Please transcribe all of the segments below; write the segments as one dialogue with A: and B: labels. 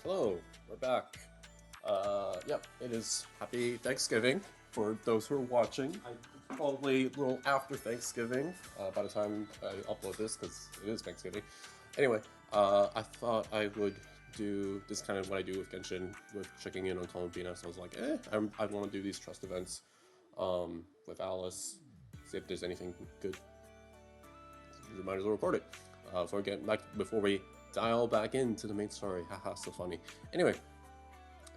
A: Hello, we're back. Yep, it is Happy Thanksgiving for those who are watching. Probably a little after Thanksgiving by the time I upload this because it is Thanksgiving. Anyway, I thought I would do this kind of what I do with Genshin with checking in on Columbina. So I was like, I want to do these trust events with Alice, see if there's anything good. We might as well record it. Before we dial back into the main story. Haha, so funny. Anyway,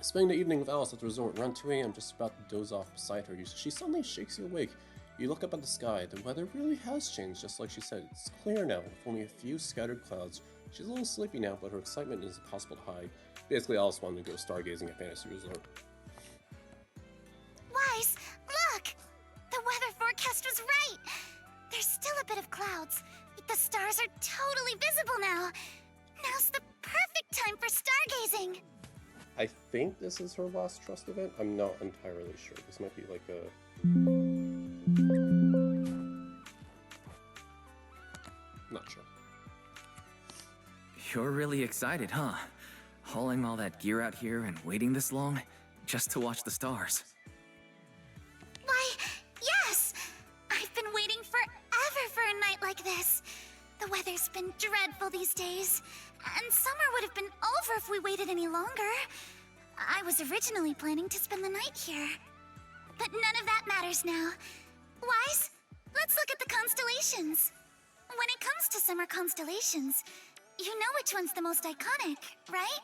A: spending the evening with Alice at the resort. Around 2 a.m., just about to doze off beside her, she suddenly shakes you awake. You look up at the sky. The weather really has changed, just like she said. It's clear now, with only a few scattered clouds. She's a little sleepy now, but her excitement is impossible to hide. Basically, Alice wanted to go stargazing at Fantasy Resort.
B: Wise, look! The weather forecast was right! There's still a bit of clouds, but the stars are totally visible now. Now's the perfect time for stargazing!
A: I think this is her last trust event. I'm not entirely sure. This might be like a... Not sure.
C: You're really excited, huh? Hauling all that gear out here and waiting this long just to watch the stars.
B: Why, yes! I've been waiting forever for a night like this. The weather's been dreadful these days, and summer would have been over if we waited any longer. I was originally planning to spend the night here. But none of that matters now. Wise, let's look at the constellations. When it comes to summer constellations, you know which one's the most iconic, right?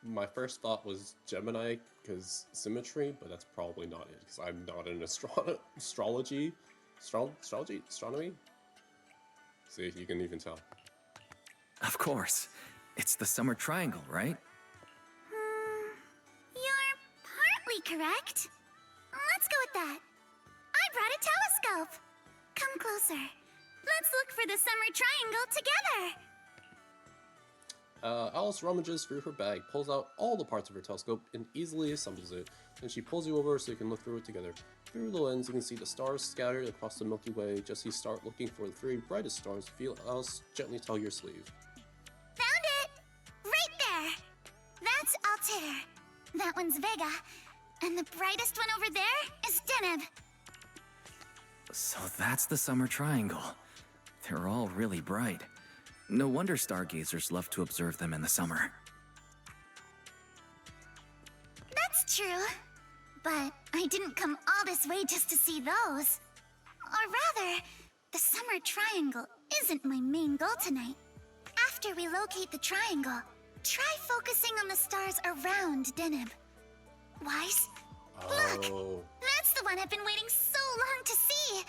A: My first thought was Gemini, because symmetry, but that's probably not it, because I'm not in astronomy? See if you can even tell.
C: Of course. It's the summer triangle, right?
B: You're partly correct. Let's go with that. I brought a telescope. Come closer. Let's look for the summer triangle together.
A: Alice rummages through her bag, pulls out all the parts of her telescope, and easily assembles it. Then she pulls you over so you can look through it together. Through the lens, you can see the stars scattered across the Milky Way. Just as you start looking for the three brightest stars, feel Alice gently tug your sleeve.
B: Found it! Right there! That's Altair. That one's Vega. And the brightest one over there is Deneb.
C: So that's the summer triangle. They're all really bright. No wonder stargazers love to observe them in the summer.
B: That's true. But I didn't come all this way just to see those. Or rather, the summer triangle isn't my main goal tonight. After we locate the triangle, try focusing on the stars around Deneb. Wise? Look! That's the one I've been waiting so long to see!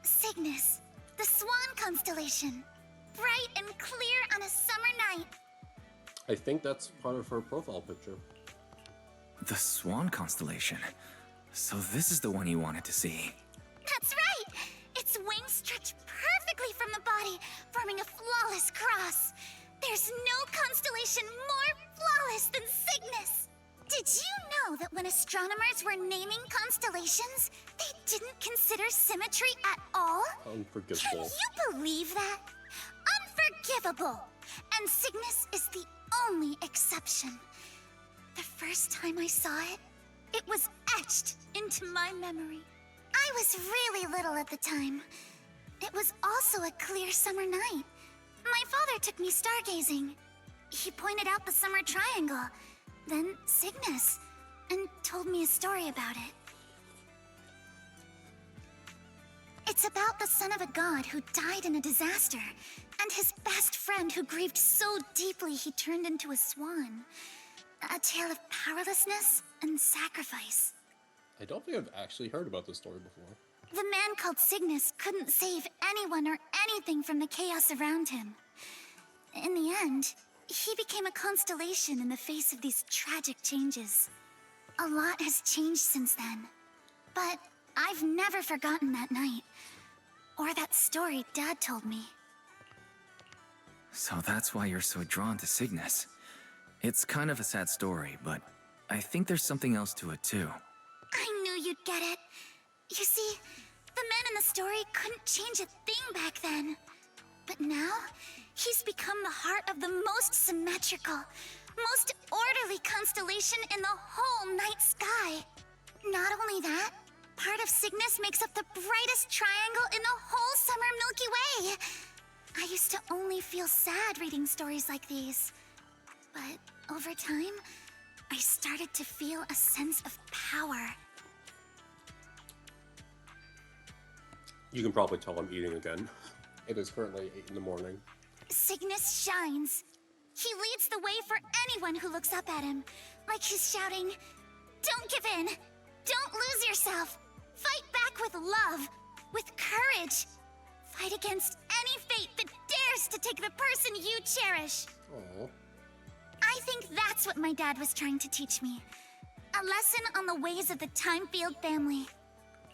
B: Cygnus, the Swan constellation. Bright and clear on a summer night.
A: I think that's part of her profile picture.
C: The Swan constellation. So this is the one you wanted to see.
B: That's right! Its wings stretch perfectly from the body, forming a flawless cross. There's no constellation more flawless than Cygnus! Did you know that when astronomers were naming constellations, they didn't consider symmetry at all?
A: Unforgivable.
B: Can you believe that? Unforgivable! And Cygnus is the only exception. The first time I saw it, it was etched into my memory. I was really little at the time. It was also a clear summer night. My father took me stargazing. He pointed out the summer triangle, then Cygnus, and told me a story about it. It's about the son of a god who died in a disaster, and his best friend who grieved so deeply he turned into a swan. A tale of powerlessness and sacrifice.
A: I don't think I've actually heard about this story before.
B: The man called Cygnus couldn't save anyone or anything from the chaos around him. In the end, he became a constellation in the face of these tragic changes. A lot has changed since then, but I've never forgotten that night, or that story Dad told me.
C: So that's why you're so drawn to Cygnus. It's kind of a sad story, but I think there's something else to it too.
B: I knew you'd get it. You see, the man in the story couldn't change a thing back then. But now, he's become the heart of the most symmetrical, most orderly constellation in the whole night sky. Not only that, part of Cygnus makes up the brightest triangle in the whole summer Milky Way. I used to only feel sad reading stories like these. But over time, I started to feel a sense of power.
A: You can probably tell I'm eating again. It is currently 8 in the morning.
B: Cygnus shines. He leads the way for anyone who looks up at him. Like he's shouting, "Don't give in! Don't lose yourself! Fight back with love! With courage! Fight against any fate that dares to take the person you cherish!"
A: Aww.
B: I think that's what my dad was trying to teach me. A lesson on the ways of the Timefield family.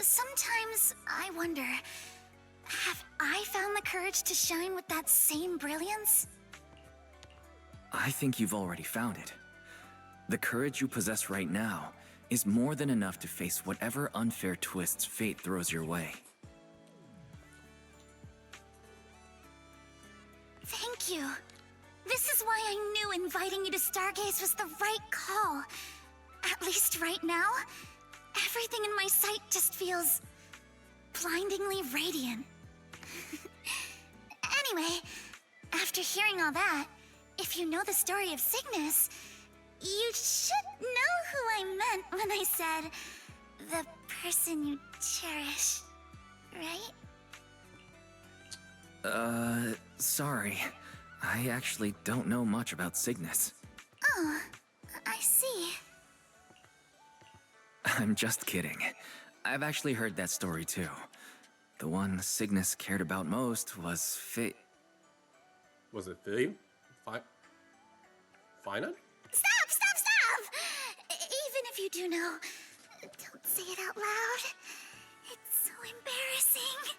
B: Sometimes I wonder, have I found the courage to shine with that same brilliance?
C: I think you've already found it. The courage you possess right now is more than enough to face whatever unfair twists fate throws your way.
B: Thank you. This is why I knew inviting you to Stargaze was the right call. At least right now, everything in my sight just feels blindingly radiant. Anyway, after hearing all that, if you know the story of Cygnus, you should know who I meant when I said the person you cherish, right?
C: Sorry. I actually don't know much about Cygnus.
B: Oh, I see.
C: I'm just kidding. I've actually heard that story too. The one Cygnus cared about most was
A: Was it Philly? Finite?
B: Stop, stop, stop! Even if you do know, don't say it out loud. It's so embarrassing.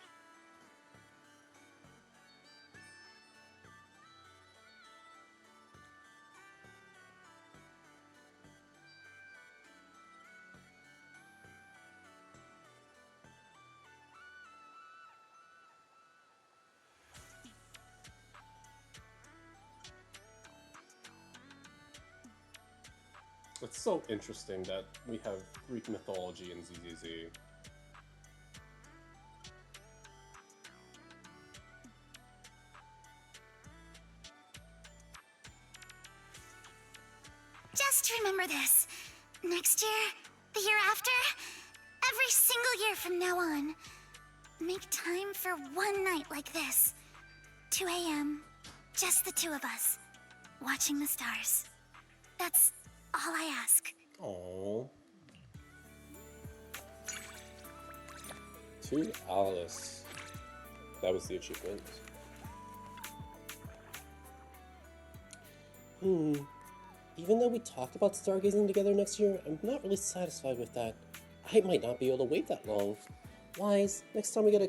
A: It's so interesting that we have Greek mythology in ZZZ.
B: Just remember this. Next year, the year after, every single year from now on, make time for one night like this. 2 a.m., just the two of us, watching the stars. That's all I ask.
A: Aww. To Alice. That was the achievement. Even though we talked about stargazing together next year, I'm not really satisfied with that. I might not be able to wait that long. Wise, next time we get a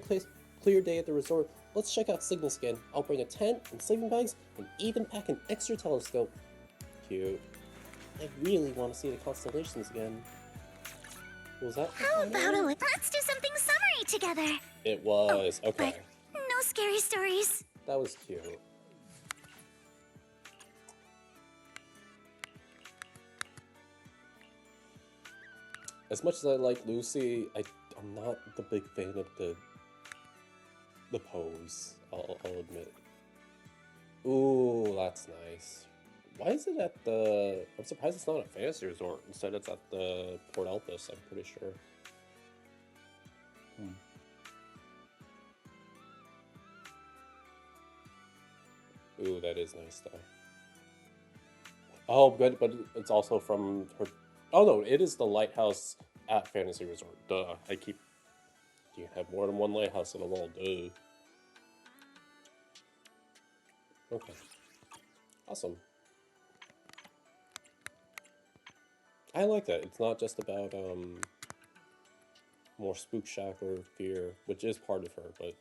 A: clear day at the resort, let's check out Cygnus again. I'll bring a tent and sleeping bags and even pack an extra telescope. Cute. I really want to see the constellations again. Was that?
B: How about let's do something summery together?
A: It was. Okay.
B: But no scary stories.
A: That was cute. As much as I like Lucy, I'm not the big fan of the pose. I'll admit. Ooh, that's nice. Why is it at the... I'm surprised it's not a fantasy resort. Instead, it's at the Port Elpis, I'm pretty sure. Ooh, that is nice, though. Oh, good, but it's also from her... Oh, no, it is the lighthouse at Fantasy Resort. Duh. You have more than one lighthouse in the world. Duh. Okay. Awesome. I like that. It's not just about, more spook shock or fear, which is part of her, but...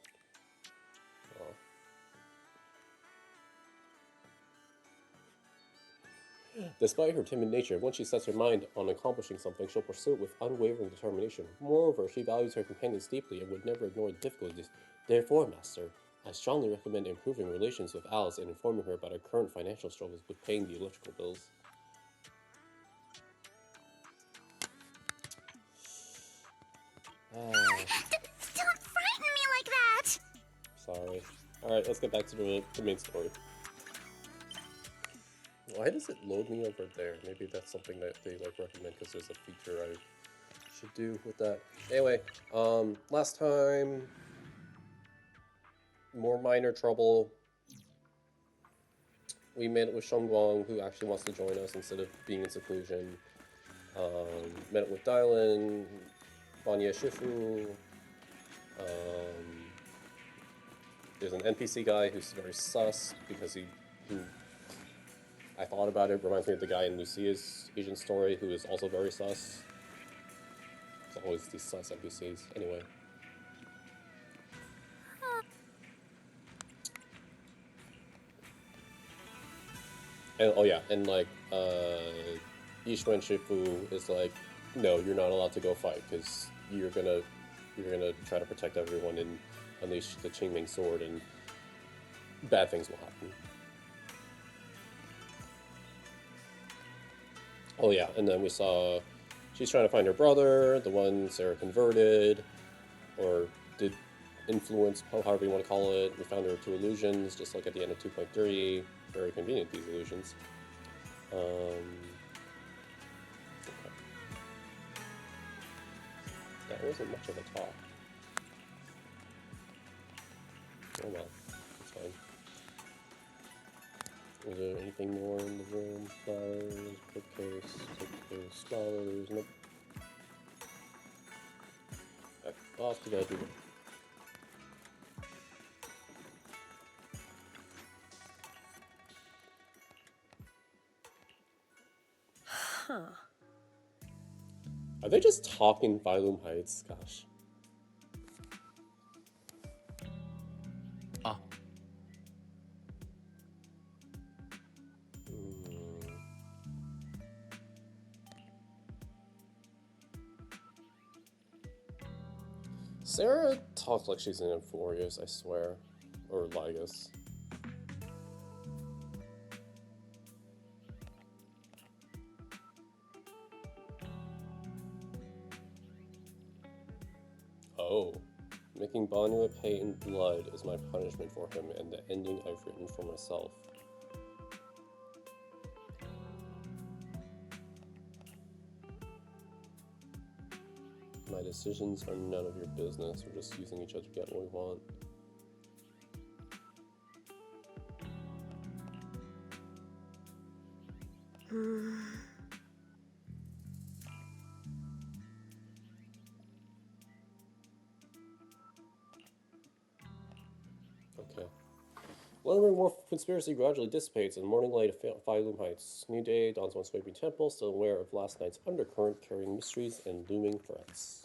A: Despite her timid nature, once she sets her mind on accomplishing something, she'll pursue it with unwavering determination. Moreover, she values her companions deeply and would never ignore the difficulties. Therefore, Master, I strongly recommend improving relations with Alice and informing her about her current financial struggles with paying the electrical bills.
B: Don't frighten me like that!
A: Sorry. Alright, let's get back to the main story. Why does it load me over there? Maybe that's something that they like recommend because there's a feature I should do with that. Anyway, last time, more minor trouble. We met it with Shengguang, who actually wants to join us instead of being in seclusion. Met it with Dylan, Banya Shifu. There's an NPC guy who's very sus because I thought about it, reminds me of the guy in Lucia's Asian story who is also very sus. It's always these sus NPCs. Anyway. And, oh yeah, and like, Yishuan Shifu is like, no, you're not allowed to go fight because you're gonna try to protect everyone and unleash the Qingming sword and bad things will happen. Oh yeah, and then we saw she's trying to find her brother, the one Sarah converted, or did influence, however you want to call it. We found her 2 illusions, just like at the end of 2.3. Very convenient, these illusions. Okay. That wasn't much of a talk. Oh well, it's fine. Was there anything more in the room? Flowers, bookcase, flowers, nope. Okay, off to go do it.
D: Huh.
A: Are they just talking Phylum Heights? Gosh.
C: Ah. Sarah talks like she's in Euphorious, I swear. Or Ligus. Oh. Making Banua pay in blood is my punishment for him and the ending I've written for myself. My decisions are none of your business. We're just using each other to get what we want. Okay. Lingering more conspiracy gradually dissipates, and morning light of Phylum Heights. New day dawns on Sweeping Temple, still aware of last night's undercurrent, carrying mysteries and looming threats.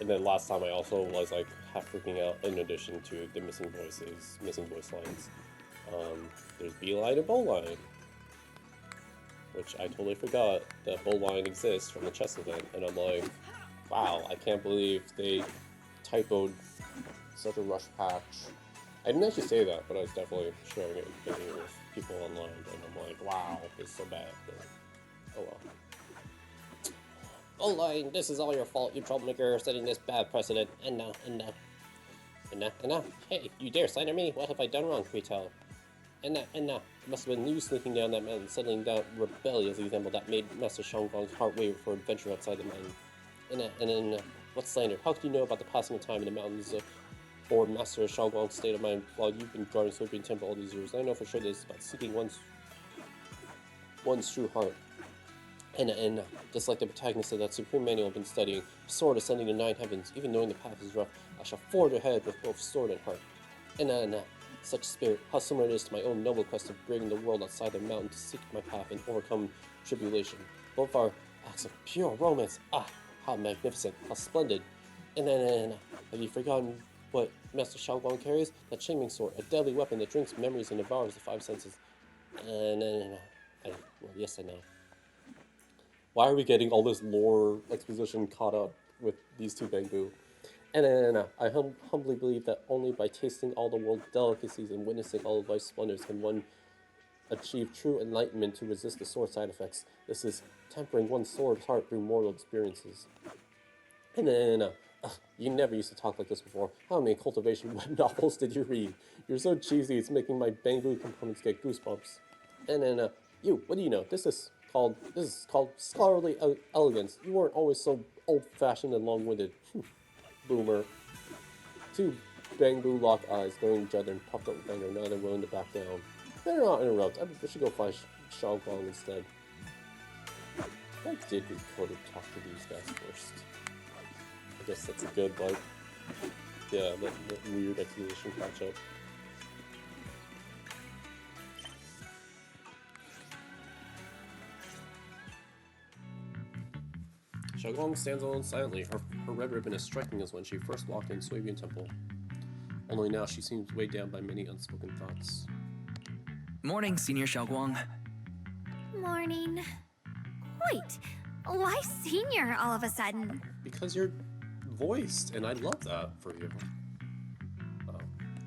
C: And then last time I also was like half freaking out in addition to the missing voice lines. There's Beeline and Bowline, which I totally forgot that Bowline exists from the chess event, and I'm like, wow, I can't believe they typoed such a rush patch. I didn't actually say that, but I was definitely sharing it and thinking it with people online, and I'm like, wow, it's so bad. But, oh well. Bowline, this is all your fault, you troublemaker, setting this bad precedent. And now. Hey, you dare slander me? What have I done wrong, Cretel? And now. It must have been you sneaking down that mountain, settling that rebellious example that made Master Shangguang's heart waver for adventure outside the mountain. And what slander? How could you know about the passing of time in the mountains or Master Shangguang's state of mind while you've been guarding Sweeping Temple all these years? I know for sure this is about seeking one's true heart. And just like the protagonist of that supreme manual I've been studying, sword ascending to 9 heavens, even knowing the path is rough, I shall forge ahead with both sword and heart. And such spirit, how similar it is to my own noble quest of bringing the world outside the mountain to seek my path and overcome tribulation. Both are acts of pure romance. Ah, how magnificent, how splendid. And have you forgotten what Master Shangguang carries? That Qingming sword, a deadly weapon that drinks memories and devours the 5 senses. Well, yes, I know. Why are we getting all this lore exposition caught up with these two Bangu? And I humbly believe that only by tasting all the world's delicacies and witnessing all of life's splendors can one achieve true enlightenment to resist the sword side effects. This is tempering one's sword's heart through mortal experiences. No. You never used to talk like this before. How many cultivation web novels did you read? You're so cheesy, it's making my bamboo components get goosebumps. You, what do you know? This is called scholarly elegance. You weren't always so old-fashioned and long-winded. Boomer. Two bamboo locked eyes staring at each other and puffed up with anger, neither willing to back down. Better not interrupt. I should go find Shao Guang instead. Why did we go to talk to these guys first? I guess that's a good, like, yeah, that weird explanation catch up. Shao Guang stands alone silently. Her red ribbon is striking as when she first walked in Suibian Temple. Only now she seems weighed down by many unspoken thoughts.
D: Morning, Senior Shao Guang.
B: Morning. Wait, why senior all of a sudden?
A: Because you're voiced, and I love that for you.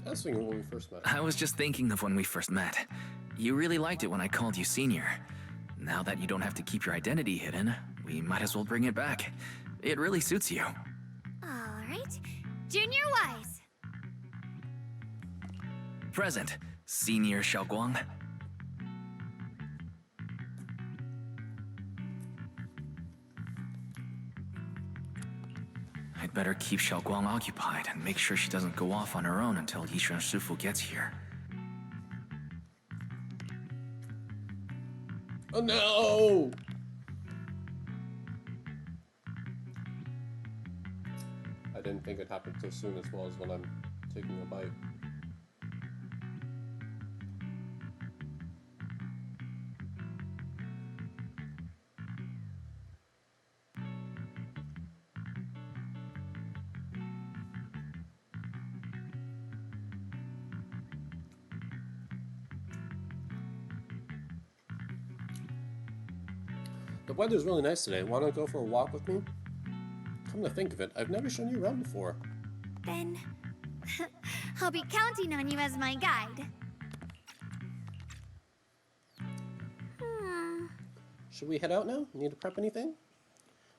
A: I was thinking when we first met.
D: I was just thinking of when we first met. You really liked it when I called you Senior. Now that you don't have to keep your identity hidden, we might as well bring it back. It really suits you.
B: Alright. Junior Wise.
D: Present, Senior Shao Guang. I'd better keep Shao Guang occupied and make sure she doesn't go off on her own until Yishan Shifu gets here.
A: Oh no! I didn't think it happened so soon as well as when I'm taking a bite. The weather's really nice today. Want to go for a walk with me? Come to think of it, I've never shown you around before.
B: Then I'll be counting on you as my guide.
A: Should we head out now? Need to prep anything?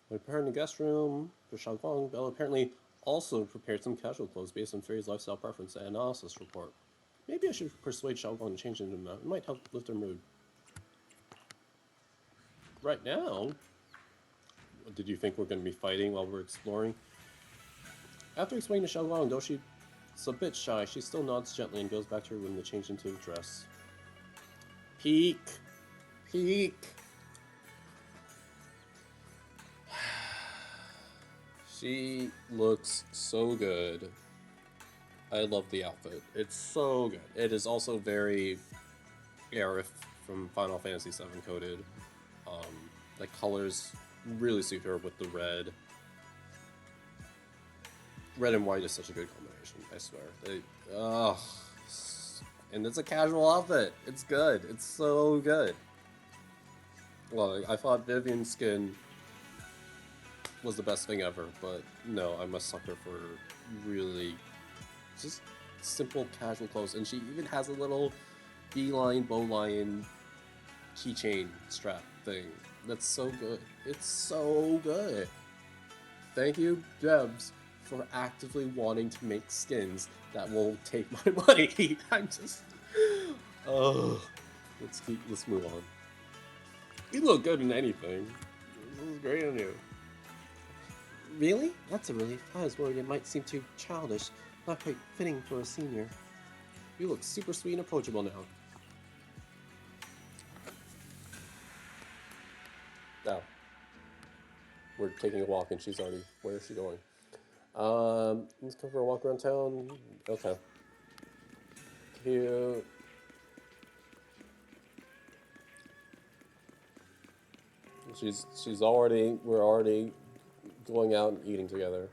A: We prepared in the guest room for Shao Guang. Bella apparently also prepared some casual clothes based on Fairy's lifestyle preference and analysis report. Maybe I should persuade Shao Guang to change into them. It might help lift her mood. Right now? Did you think we're going to be fighting while we're exploring? After explaining to Shao Guang, though she's a bit shy, she still nods gently and goes back to her room to change into a dress. Peek! Peek! She looks so good. I love the outfit. It's so good. It is also very Aerith from Final Fantasy VII coded. The colors really suit her with the red. Red and white is such a good combination, I swear. And it's a casual outfit. It's good. It's so good. Well, I thought Vivian's skin was the best thing ever, but no, I'm a sucker for really just simple casual clothes. And she even has a little beeline, bowline keychain strap thing. That's so good. It's so good. Thank you, Debs, for actively wanting to make skins that will take my money. I'm just... Oh, let's move on. You look good in anything. This is great on you. Really? That's a relief. I was worried it might seem too childish, not quite fitting for a senior. You look super sweet and approachable now. Now, we're taking a walk and she's already... Where is she going? Let's go for a walk around town. Okay. Cute. We're already going out and eating together.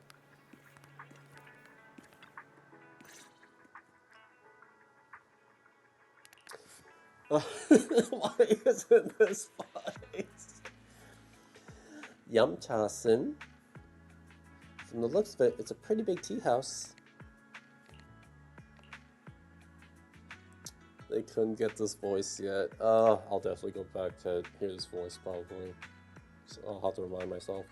A: Why isn't this place? Yumchasin. From the looks of it, it's a pretty big tea house.
C: They couldn't get this voice yet. I'll definitely go back to hear this voice probably. So I'll have to remind myself.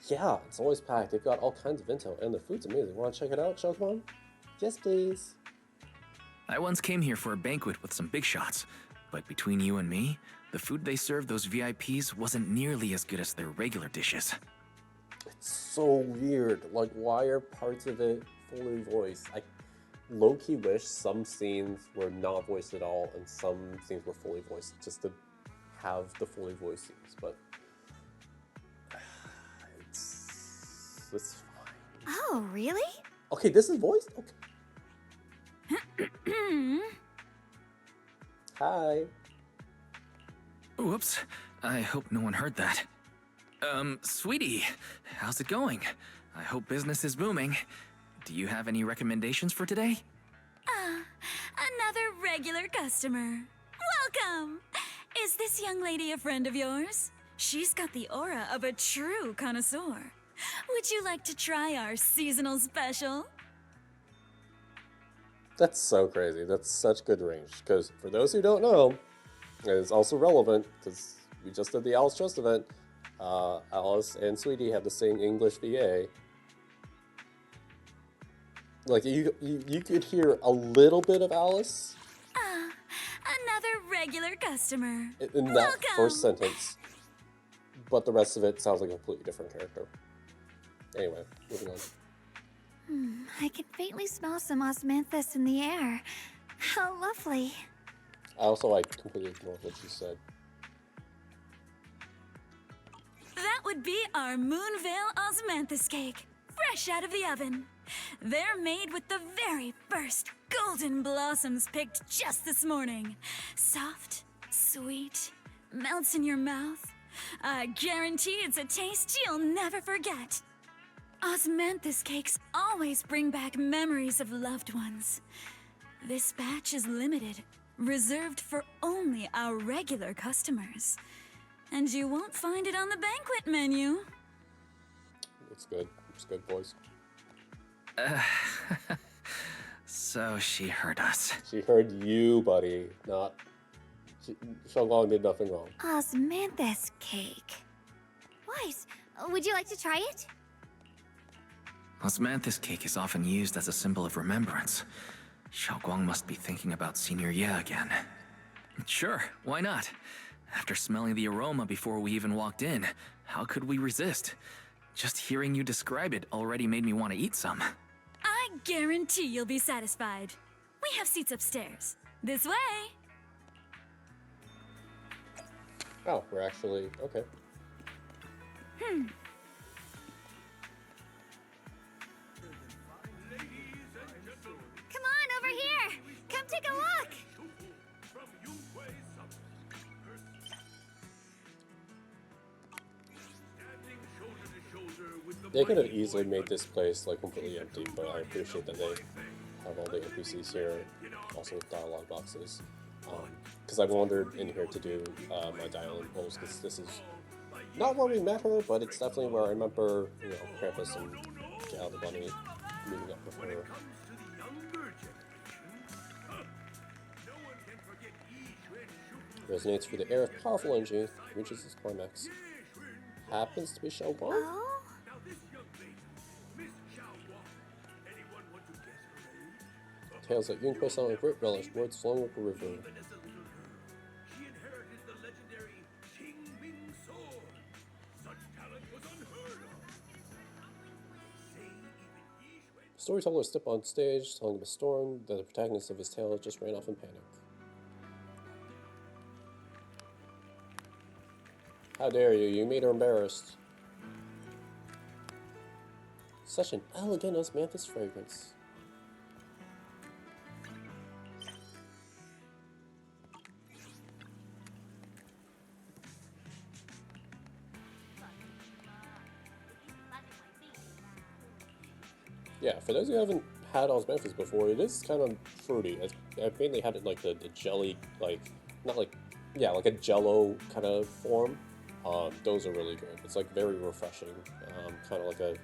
C: Yeah, it's always packed. They've got all kinds of info, and the food's amazing. Want to check it out, Shokmon? Yes, please.
D: I once came here for a banquet with some big shots, but between you and me, the food they served those VIPs wasn't nearly as good as their regular dishes.
C: It's so weird. Like, why are parts of it fully voiced? I low-key wish some scenes were not voiced at all, and some scenes were fully voiced, just to have the fully voiced scenes, but it's fine.
B: Oh, really?
C: Okay, this is voiced? Okay. Hi.
D: Whoops. I hope no one heard that. Sweetie, how's it going? I hope business is booming. Do you have any recommendations for today?
E: Another regular customer. Welcome! Is this young lady a friend of yours? She's got the aura of a true connoisseur. Would you like to try our seasonal special?
C: That's so crazy. That's such good range. Because for those who don't know, it's also relevant because we just did the Alice Trust event. Alice and Sweetie have the same English VA. Like you could hear a little bit of Alice
E: Another regular customer.
C: in that
E: Welcome.
C: first sentence, but the rest of it sounds like a completely different character. Anyway, moving on.
B: I can faintly smell some osmanthus in the air. How lovely.
C: I completely ignored what she said.
E: That would be our Moonvale Osmanthus cake, fresh out of the oven. They're made with the very first golden blossoms picked just this morning. Soft, sweet, melts in your mouth. I guarantee it's a taste you'll never forget. Osmanthus cakes always bring back memories of loved ones. This batch is limited, reserved for only our regular customers. And you won't find it on the banquet menu.
C: It's good. It's good, boys.
D: So she heard us.
C: She heard you, buddy. Not. Shangong did nothing wrong.
B: Osmanthus cake. Weiss, would you like to try it?
D: Osmanthus cake is often used as a symbol of remembrance. Xiaoguang must be thinking about Senior Ye again. Sure, why not? After smelling the aroma before we even walked in, how could we resist? Just hearing you describe it already made me want to eat some.
E: I guarantee you'll be satisfied. We have seats upstairs. This way.
C: Oh, we're actually okay.
B: Come on, over here! Come take a look!
C: They could have easily made this place like completely empty, but I appreciate that they have all the NPCs here, also with dialogue boxes. Because I wandered in here to do my dialogue polls, because this is not where we met her, but it's definitely where I remember, you know, Krampus and Gal the Bunny meeting up with her. Resonates through the air of powerful energy, reaches its climax. Happens to be Xiaoguang.
B: Oh?
C: Tales that Yun Kuei-san with great relish, words flowing like a river. Storyteller stepped on stage, telling of a storm that the protagonist of his tale just ran off in panic. How dare you, you made her embarrassed. Such an elegant osmanthus fragrance. Yeah, for those who haven't had osmanthus before, it is kind of fruity. I've mainly had it like the jelly, like, not like, yeah, like a jello kind of form. Those are really good. It's like very refreshing. Kind of like a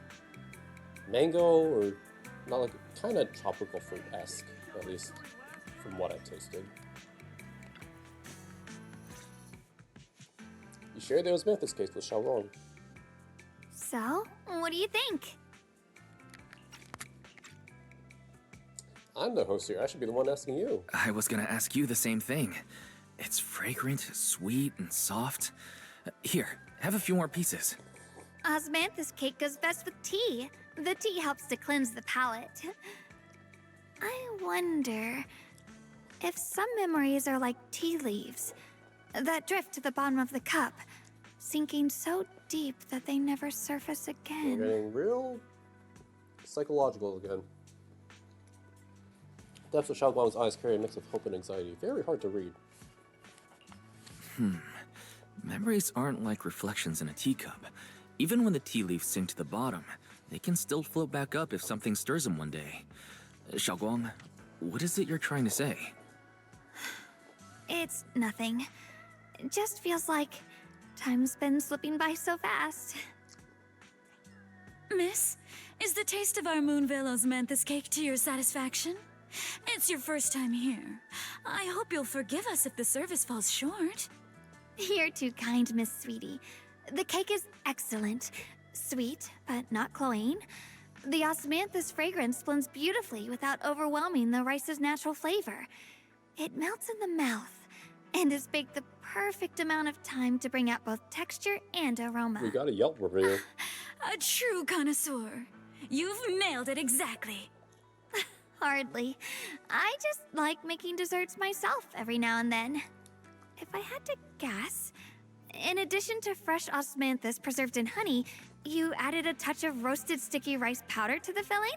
C: mango, or not like, kind of tropical fruit-esque, at least. from what I tasted. You shared the osmanthus cake with Xiaorong.
B: So, what do you think?
C: I'm the host here. I should be the one asking you.
D: I was gonna ask you the same thing. It's fragrant, sweet, and soft. Here, have a few more pieces.
B: Osmanthus cake goes best with tea. The tea helps to cleanse the palate. I wonder if some memories are like tea leaves that drift to the bottom of the cup, sinking so deep that they never surface
C: We're
B: again.
C: getting real psychological again. Depths of Xiaoguang's eyes carry a mix of hope and anxiety. Very hard to read.
D: Memories aren't like reflections in a teacup. Even when the tea leaves sink to the bottom, they can still float back up if something stirs them one day. Xiaoguang, what is it you're trying to say?
B: It's nothing. It just feels like time's been slipping by so fast.
E: Miss, is the taste of our Moonvale osmanthus cake to your satisfaction? It's your first time here. I hope you'll forgive us if the service falls short.
B: You're too kind, Miss Sweetie. The cake is excellent. Sweet, but not cloying. The osmanthus fragrance blends beautifully without overwhelming the rice's natural flavor. It melts in the mouth and is baked the perfect amount of time to bring out both texture and aroma.
C: We got a Yelp review.
E: A true connoisseur. You've nailed it exactly.
B: Hardly. I just like making desserts myself every now and then. If I had to guess, in addition to fresh osmanthus preserved in honey, you added a touch of roasted sticky rice powder to the filling?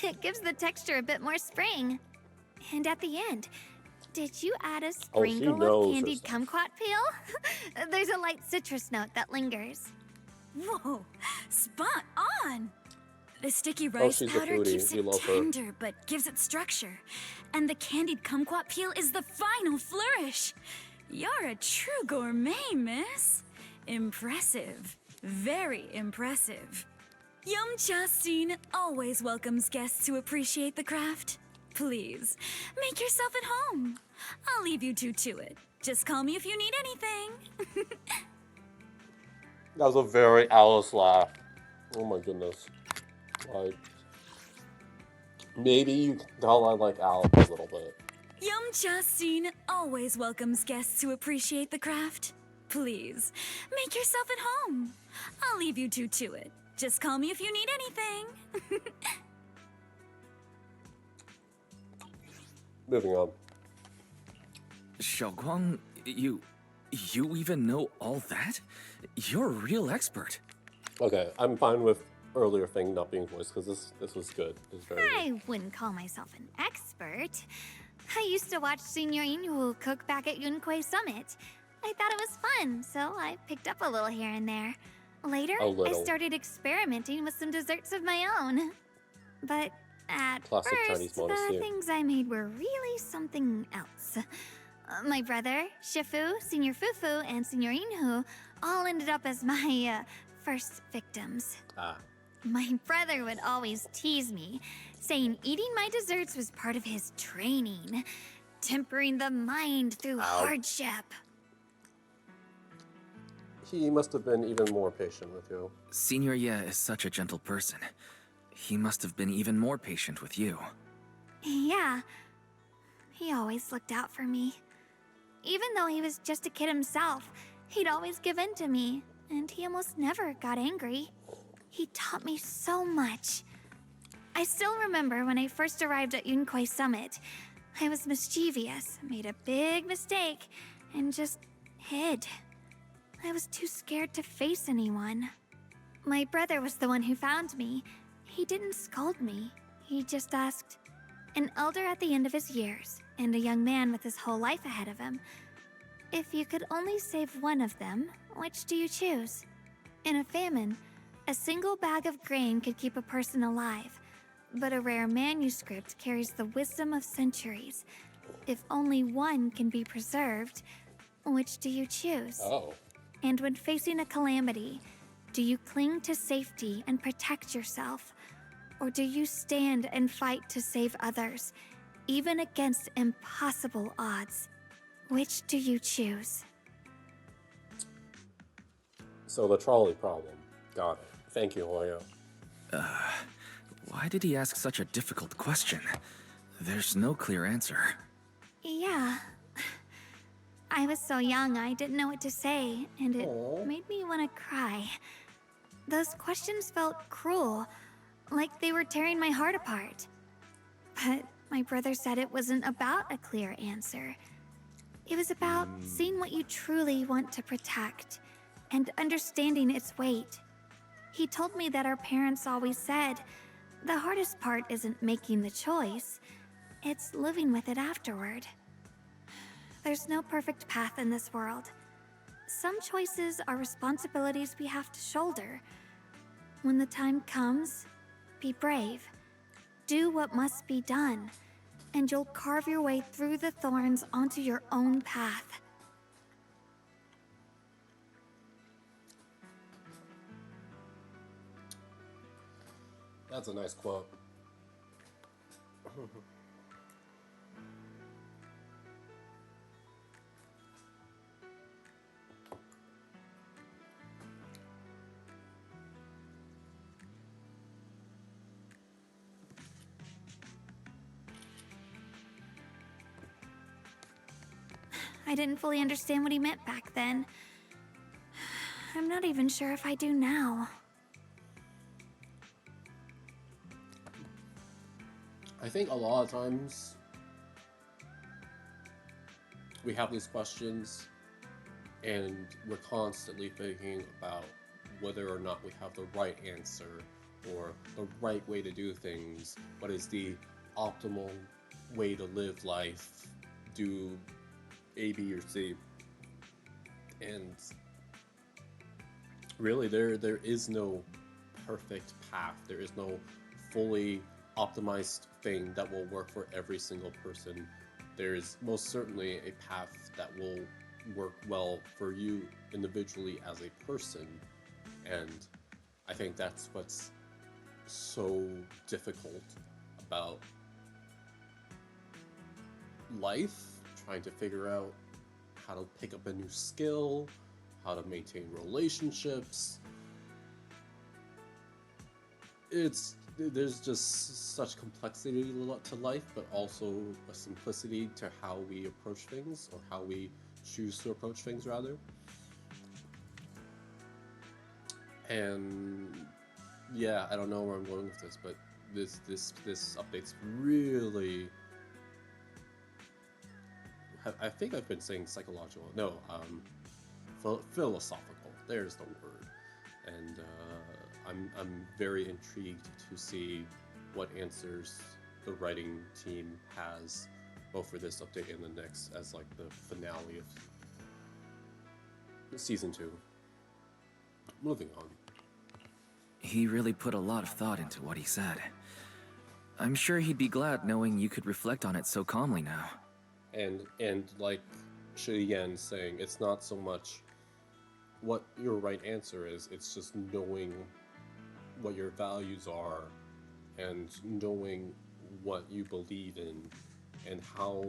B: It gives the texture a bit more spring. And at the end, did you add a sprinkle
C: knows
B: of
C: her
B: candied
C: stuff.
B: kumquat peel? There's a light citrus note that lingers.
E: Whoa, spot on! The sticky rice
C: she's a
E: powder
C: foodie.
E: keeps
C: We
E: it
C: love her.
E: tender but gives it structure. And the candied kumquat peel is the final flourish. You're a true gourmet, miss. Impressive. Very impressive. Yum Cha Scene always welcomes guests who appreciate the craft. Please, make yourself at home. I'll leave you two to it. Just call me if you need anything.
C: That was a very Alice laugh. Oh my goodness. Like, maybe you can tell I like Alice a little bit.
E: Yum Cha Scene always welcomes guests who appreciate the craft. Please, make yourself at home. I'll leave you two to it. Just call me if you need anything.
C: Moving on.
D: Xiaoguang, you even know all that? You're a real expert.
C: Okay, I'm fine with earlier thing not being voiced because this was good. It was very good.
B: I wouldn't call myself an expert. I used to watch Senior Inhu cook back at Yunquei Summit. I thought it was fun, so I picked up a little here and there. Later,
C: A little.
B: I started experimenting with some desserts of my own. But at
C: Classic Chinese
B: first, the
C: modesty.
B: things I made were really something else. My brother, Shifu, Senior Fufu, and Senior Inhu all ended up as my first victims.
C: Ah.
B: My brother would always tease me, saying eating my desserts was part of his training, tempering the mind through hardship.
C: He must have been even more patient with you.
D: Senior Ye is such a gentle person. He must have been even more patient with you.
B: Yeah, he always looked out for me. Even though he was just a kid himself, he'd always give in to me, and he almost never got angry. He taught me so much. I still remember when I first arrived at Yunquei Summit. I was mischievous, made a big mistake, and just hid. I was too scared to face anyone. My brother was the one who found me. He didn't scold me. He just asked, an elder at the end of his years, and a young man with his whole life ahead of him, if you could only save one of them, which do you choose? In a famine, a single bag of grain could keep a person alive, but a rare manuscript carries the wisdom of centuries. If only one can be preserved, which do you choose?
C: Oh.
B: And when facing a calamity, do you cling to safety and protect yourself? Or do you stand and fight to save others,
E: even against impossible odds. Which do you choose?
C: So the trolley problem. Got it. Thank you, Hoyo.
D: Why did he ask such a difficult question? There's no clear answer.
E: Yeah. I was so young I didn't know what to say, and it made me want to cry. Those questions felt cruel, like they were tearing my heart apart. But my brother said it wasn't about a clear answer. It was about seeing what you truly want to protect, and understanding its weight. He told me that our parents always said, the hardest part isn't making the choice, it's living with it afterward. There's no perfect path in this world. Some choices are responsibilities we have to shoulder. When the time comes, be brave. Do what must be done, and you'll carve your way through the thorns onto your own path.
C: That's a nice quote.
E: I didn't fully understand what he meant back then. I'm not even sure if I do now.
C: I think a lot of times we have these questions and we're constantly thinking about whether or not we have the right answer or the right way to do things. What is the optimal way to live life? Do A, B, or C? And really, there is no perfect path. There is no fully optimized thing that will work for every single person. There's most certainly a path that will work well for you individually as a person, and I think that's what's so difficult about life, trying to figure out how to pick up a new skill, how to maintain relationships. There's just such complexity to life, but also a simplicity to how we approach things, or how we choose to approach things, rather. And yeah, I don't know where I'm going with this, but this update's really. I think I've been saying psychological. No, philosophical. There's the word, and I'm very intrigued to see what answers the writing team has, both for this update and the next, as like the finale of season 2. Moving on.
D: He really put a lot of thought into what he said. I'm sure he'd be glad knowing you could reflect on it so calmly now.
C: And like Shi Yan saying, it's not so much what your right answer is, it's just knowing what your values are and knowing what you believe in and how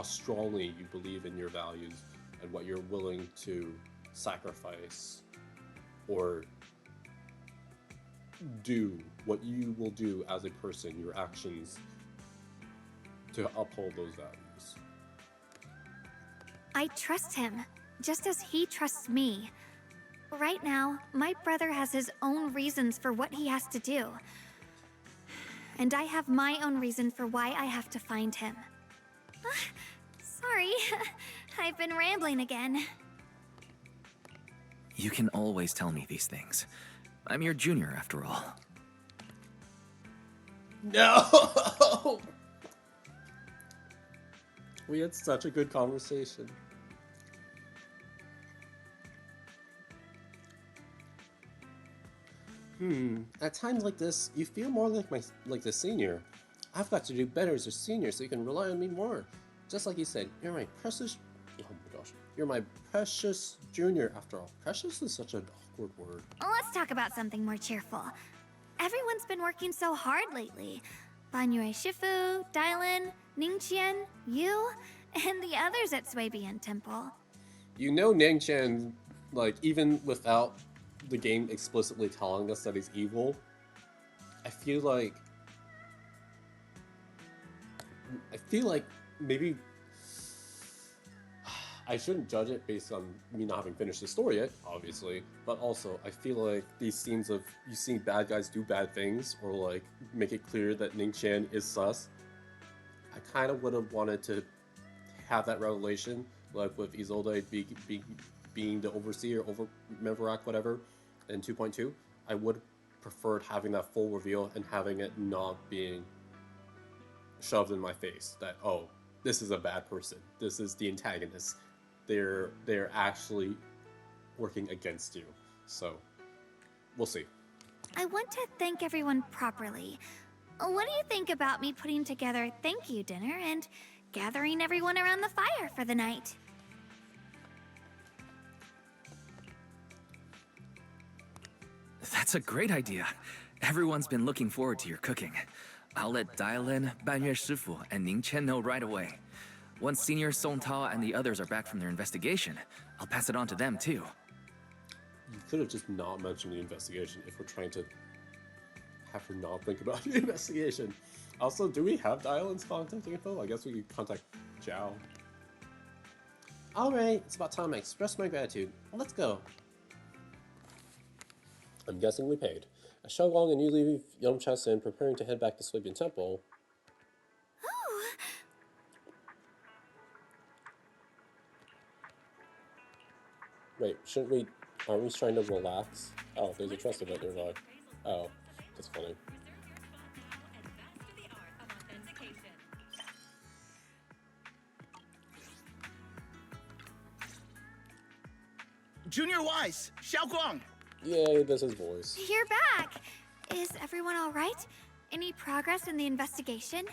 C: strongly you believe in your values and what you're willing to sacrifice or do, what you will do as a person, your actions, to uphold those values.
E: I trust him, just as he trusts me. Right now, my brother has his own reasons for what he has to do. And I have my own reason for why I have to find him. Sorry, I've been rambling again.
D: You can always tell me these things. I'm your junior, after all.
C: No! We had such a good conversation. At times like this, you feel more like the senior. I've got to do better as a senior so you can rely on me more. Just like you said, you're my precious... Oh my gosh. You're my precious junior, after all. Precious is such an awkward word.
E: Let's talk about something more cheerful. Everyone's been working so hard lately.
F: Banyue Shifu, Dylan, Ningqian, you, and the others at Swabian Temple.
A: You know Ningqian, like, even without the game explicitly telling us that he's evil, I feel like maybe I shouldn't judge it based on me not having finished the story yet, obviously, but also I feel like these scenes of you seeing bad guys do bad things or like make it clear that Ningqian is sus, I kind of would have wanted to have that revelation, like with Isolde being the overseer, over Memorak, whatever, in 2.2. I would have preferred having that full reveal and having it not being shoved in my face that, oh, this is a bad person, this is the antagonist, they're actually working against you. So we'll see.
F: I want to thank everyone properly. What do you think about me putting together a thank you dinner and gathering everyone around the fire for the night?
D: That's a great idea. Everyone's been looking forward to your cooking. I'll let Dylan, Banyue Shifu, and Ningqian know right away. Once Senior Song Tao and the others are back from their investigation, I'll pass it on to them too.
A: You could have just not mentioned the investigation if we're trying to have her not think about the investigation. Also, do we have Dylan's contact info? I guess we could contact Zhao. Alright, it's about time I express my gratitude. Let's go. I'm guessing we paid. As Xiaoguang and you leave Yangchasen preparing to head back to Swabian Temple.
F: Oh,
A: Wait, shouldn't we... Aren't we trying to relax? Oh, there's a trust event nearby. Oh, that's funny.
G: Junior Wise, Xiaoguang!
A: Yay, that's his voice.
F: you're back! Is everyone all right? Any progress in the investigation?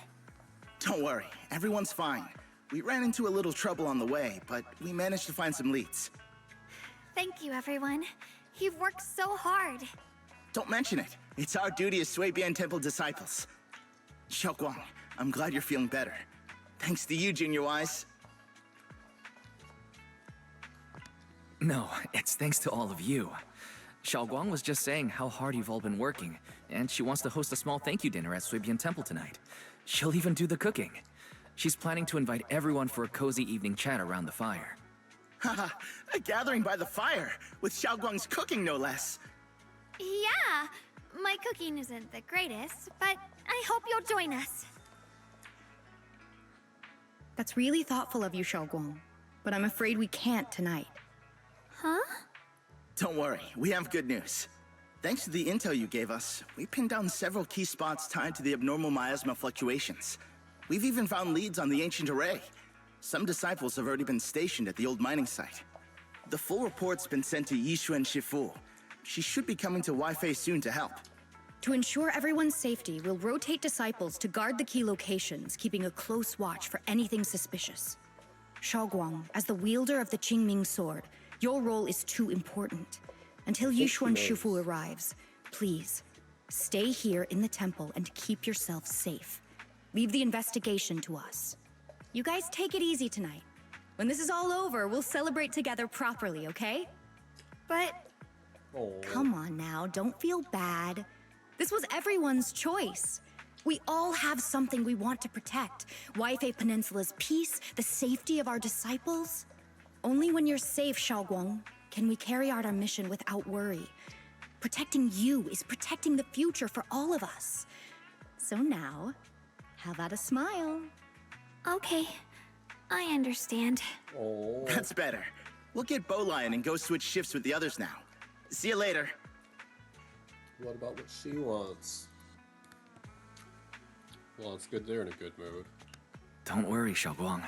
G: Don't worry, everyone's fine. We ran into a little trouble on the way, but we managed to find some leads.
F: Thank you, everyone. You've worked so hard.
G: Don't mention it. It's our duty as Swabian Temple disciples. Xiaoguang, I'm glad you're feeling better. Thanks to you, Junior Wise.
D: No, it's thanks to all of you. Xiaoguang was just saying how hard you've all been working, and she wants to host a small thank you dinner at Swabian Temple tonight. She'll even do the cooking. She's planning to invite everyone for a cozy evening chat around the fire.
G: Haha, a gathering by the fire, with Xiaoguang's cooking no less.
F: Yeah, my cooking isn't the greatest, but I hope you'll join us.
H: That's really thoughtful of you, Xiaoguang, but I'm afraid we can't tonight.
F: Huh?
G: Don't worry, we have good news. Thanks to the intel you gave us, we pinned down several key spots tied to the abnormal miasma fluctuations. We've even found leads on the ancient array. Some disciples have already been stationed at the old mining site. The full report's been sent to Yishuan Shifu. She should be coming to Waifei soon to help.
H: To ensure everyone's safety, we'll rotate disciples to guard the key locations, keeping a close watch for anything suspicious. Xiaoguang, as the wielder of the Qingming sword, your role is too important. Until Yishuan Shifu arrives, please, stay here in the temple and keep yourself safe. Leave the investigation to us. You guys take it easy tonight. When this is all over, we'll celebrate together properly, okay?
F: But
A: Oh.
H: Come on now, don't feel bad. This was everyone's choice. We all have something we want to protect. Waifei Peninsula's peace, the safety of our disciples. Only when you're safe, Xiaoguang, can we carry out our mission without worry. Protecting you is protecting the future for all of us. So now, how about a smile?
F: okay, I understand.
A: Oh.
G: That's better. We'll get Bowlion and go switch shifts with the others now. See you later.
A: What about what she wants? Well, it's good they're in a good mood.
D: Don't worry, Xiaoguang.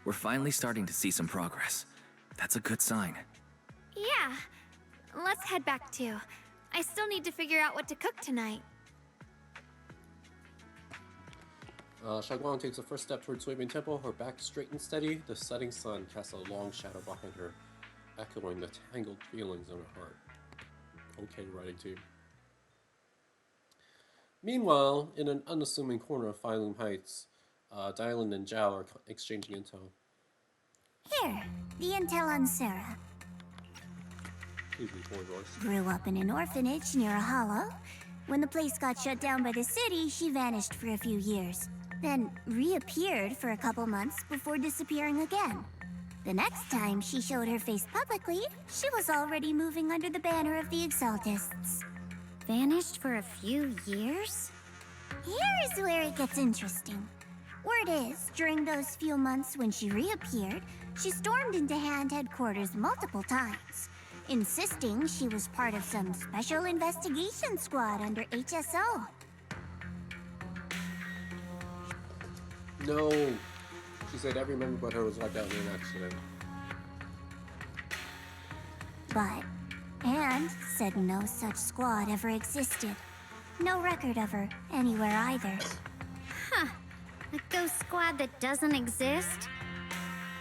D: We're finally starting to see some progress. That's a good sign.
F: Yeah, let's head back too. I still need to figure out what to cook tonight.
A: Xiaoguang takes a first step towards Swabian Temple, her back straight and steady. The setting sun casts a long shadow behind her, echoing the tangled feelings in her heart. Okay, writing team.
C: Meanwhile, in an unassuming corner of Phylum Heights, Dylan and Zhao are exchanging intel.
B: Here, the intel on Sarah.
C: Excuse me, poor voice.
B: Grew up in an orphanage near a hollow. When the place got shut down by the city, she vanished for a few years. Then reappeared for a couple months before disappearing again. The next time she showed her face publicly, she was already moving under the banner of the Exaltists.
F: Vanished for a few years?
B: Here is where it gets interesting. Word is, during those few months when she reappeared, she stormed into Hand headquarters multiple times, insisting she was part of some special investigation squad under HSO.
C: No! She said every member but her was wiped out in an accident.
B: But Hand said no such squad ever existed. No record of her anywhere either.
F: Huh. A ghost squad that doesn't exist?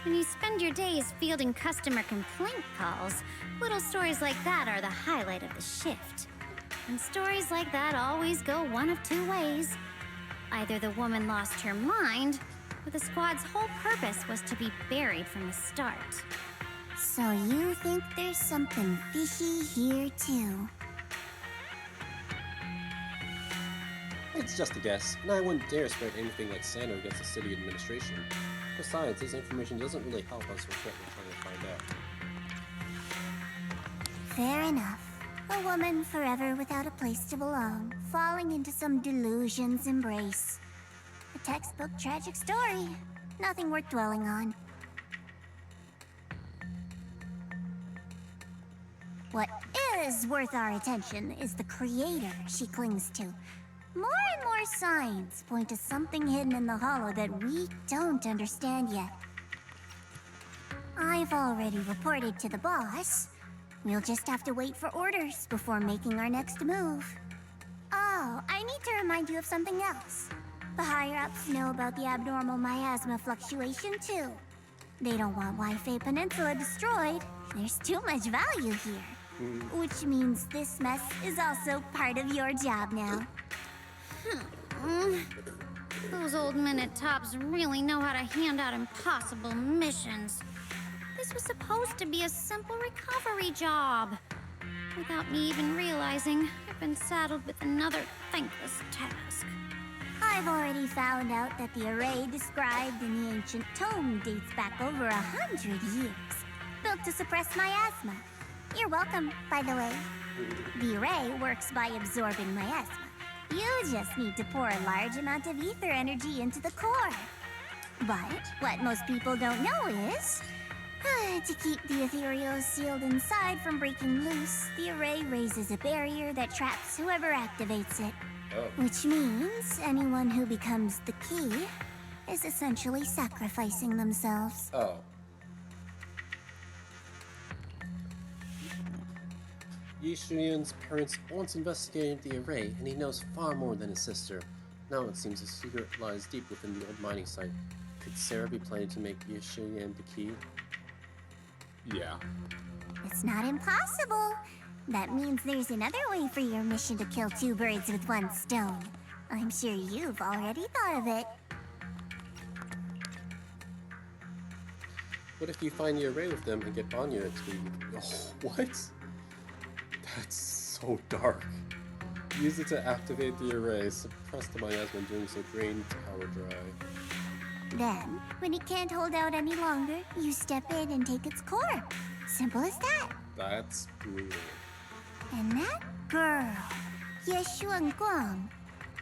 F: When you spend your days fielding customer complaint calls, little stories like that are the highlight of the shift. And stories like that always go one of two ways. Either the woman lost her mind, or the squad's whole purpose was to be buried from the start.
B: So you think there's something fishy here too?
C: It's just a guess, and I wouldn't dare spread anything like slander against the city administration. Besides, this information doesn't really help us with what we're trying to find out.
B: Fair enough. A woman forever without a place to belong, falling into some delusion's embrace. A textbook tragic story. Nothing worth dwelling on. What is worth our attention is the creator she clings to. More and more signs point to something hidden in the hollow that we don't understand yet. I've already reported to the boss. We'll just have to wait for orders before making our next move. Oh, I need to remind you of something else. The higher-ups know about the abnormal miasma fluctuation, too. They don't want Waifei Peninsula destroyed. There's too much value here. Which means this mess is also part of your job now.
F: Those old minute tops really know how to hand out impossible missions. This was supposed to be a simple recovery job. Without me even realizing, I've been saddled with another thankless task.
B: I've already found out that the array described in the ancient tome dates back over 100 years, built to suppress miasma. You're welcome, by the way. The array works by absorbing miasma. You just need to pour a large amount of ether energy into the core. But what most people don't know is, to keep the ethereal sealed inside from breaking loose, the array raises a barrier that traps whoever activates it.
C: Oh.
B: Which means anyone who becomes the key is essentially sacrificing themselves.
C: Oh. Yi Shuyun's parents once investigated the array, and he knows far more than his sister. Now it seems a secret lies deep within the old mining site. Could Sarah be planning to make Yi Shuyun the key?
A: Yeah.
B: It's not impossible. That means there's another way for your mission to kill two birds with one stone. I'm sure you've already thought of it.
C: What if you find the array with them and get Anya to... Oh, what? That's so dark. Use it to activate the array, suppress the miasma, and doing so drain the power dry.
B: Then, when it can't hold out any longer, you step in and take its core. Simple as that.
C: That's brutal.
B: And that girl, Yeshuan Guang,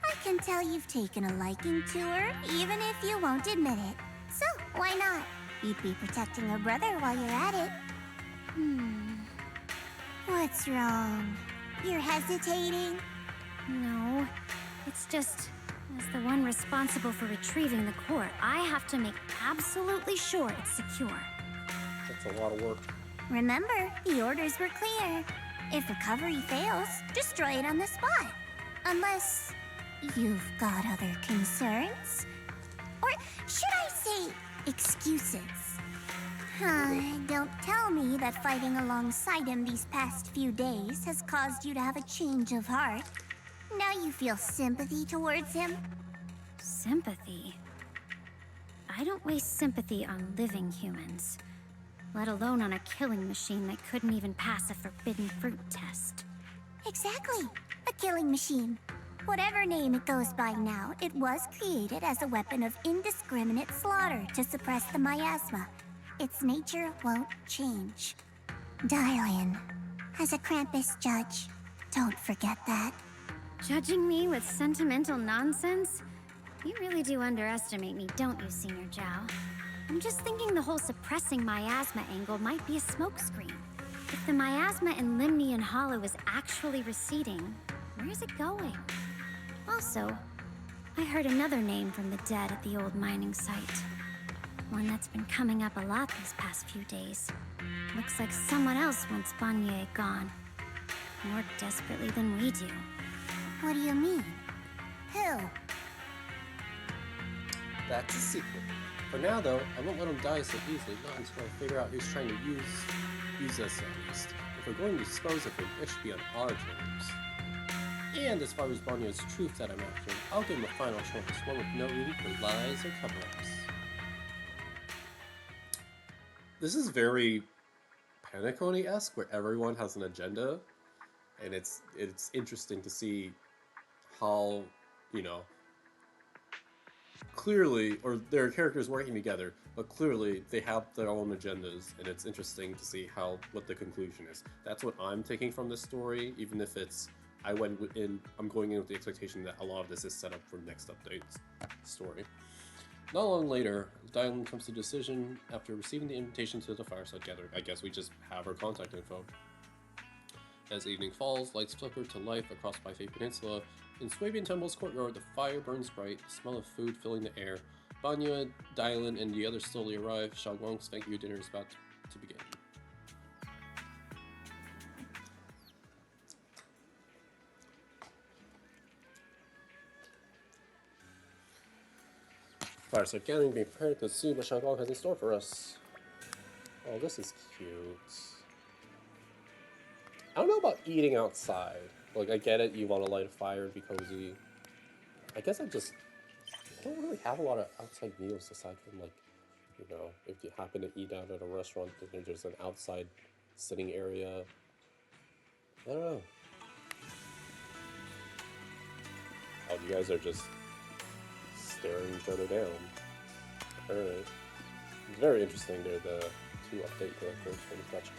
B: I can tell you've taken a liking to her, even if you won't admit it. So, why not? You'd be protecting her brother while you're at it. What's wrong? You're hesitating?
F: No, it's just, as the one responsible for retrieving the core, I have to make absolutely sure it's secure.
C: That's a lot of work.
B: Remember, the orders were clear. If recovery fails, destroy it on the spot. Unless you've got other concerns. Or should I say, excuses? Don't tell me that fighting alongside him these past few days has caused you to have a change of heart. Now you feel sympathy towards him?
F: Sympathy? I don't waste sympathy on living humans, let alone on a killing machine that couldn't even pass a forbidden fruit test.
B: Exactly. A killing machine. Whatever name it goes by now, it was created as a weapon of indiscriminate slaughter to suppress the miasma. Its nature won't change. Darling, as a Krampus judge, don't forget that.
F: Judging me with sentimental nonsense? You really do underestimate me, don't you, Senior Zhao? I'm just thinking the whole suppressing miasma angle might be a smokescreen. If the miasma in Limnian Hollow is actually receding, where's it going? Also, I heard another name from the dead at the old mining site. One that's been coming up a lot these past few days. Looks like someone else wants Banye gone. More desperately than we do.
B: What do you mean? Who?
C: That's a secret. For now, though, I won't let him die so easily, not until I figure out who's trying to use us at least. If we're going to dispose of him, it should be on our terms. And as far as Banyo's truth that I'm after, I'll give him a final choice, one with no room for lies or cover-ups.
A: This is very Penacony-esque, where everyone has an agenda, and it's interesting to see how, you know, clearly, or their characters working together, but clearly they have their own agendas, and it's interesting to see what the conclusion is. That's what I'm taking from this story, even if I'm going in with the expectation that a lot of this is set up for next update's story. Not long later, Dylan comes to a decision after receiving the invitation to the fireside gathering. I guess we just have her contact info. As evening falls, lights flicker to life across Waifei Peninsula. In Swabian Temple's courtyard, the fire burns bright, the smell of food filling the air. Banya, Dylan, and the others slowly arrive. Xiaoguang's thank you dinner is about to begin. Fireside gathering being prepared to see what Xiaoguang has in store for us. Oh, this is cute. I don't know about eating outside. Like, I get it, you want to light a fire and be cozy. I guess I don't really have a lot of outside meals aside from, like, you know, if you happen to eat out at a restaurant, then there's an outside sitting area. I don't know. Oh, you guys are just staring each other down. Alright. It's very interesting there, the two update characters from scratch.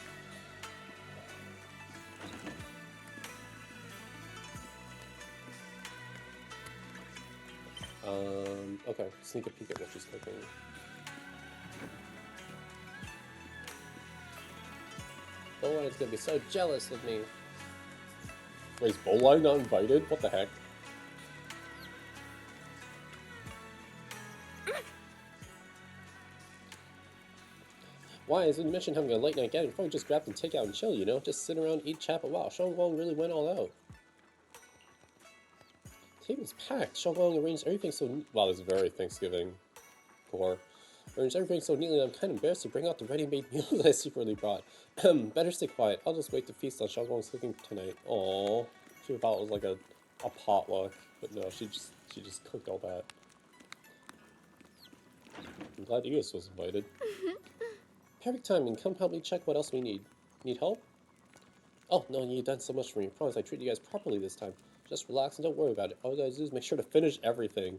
A: Okay, sneak a peek at what she's cooking. Bowline's gonna be so jealous of me. Wait, is Bowline not invited? What the heck? Why is in mission having a late night gathering? Probably just grab and take out and chill, you know? Just sit around, eat, chat, but wow, Xiaoguang really went all out. Table's packed. Xiaoguang arranged everything so wow, this is very Thanksgiving core. Arranged everything so neatly that I'm kind of embarrassed to bring out the ready-made meals that I secretly brought. Better stay quiet. I'll just wait to feast on Xiaoguang's cooking tonight. Aww. She thought it was like a potluck, but no, she just cooked all that. I'm glad you guys was invited. Perfect timing. Come help me check what else we need. Need help? Oh, no, you've done so much for me. I promise I treat you guys properly this time. Just relax and don't worry about it. All you guys do is make sure to finish everything.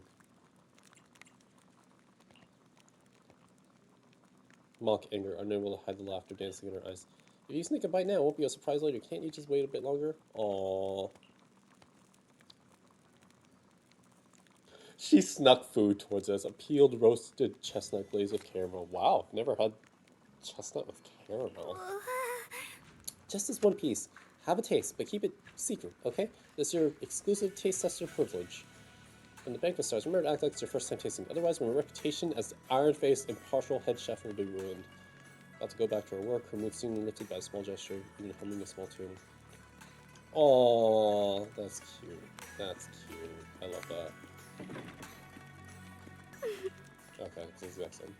A: Mock anger, unable to hide the laughter dancing in her eyes. If you sneak a bite now, it won't be a surprise later. Can't you just wait a bit longer? Aww. She snuck food towards us. A peeled roasted chestnut glazed with caramel. Wow, I've never had chestnut with caramel. Just this one piece. Have a taste, but keep it secret, okay? This is your exclusive taste tester privilege. When the banquet starts, remember to act like it's your first time tasting. Otherwise, my reputation as the iron-faced, impartial head chef will be ruined. About to go back to her work, her mood seemingly lifted by a small gesture, even humming a small tune. Aww, that's cute. That's cute. I love that. Okay, it's the exact same.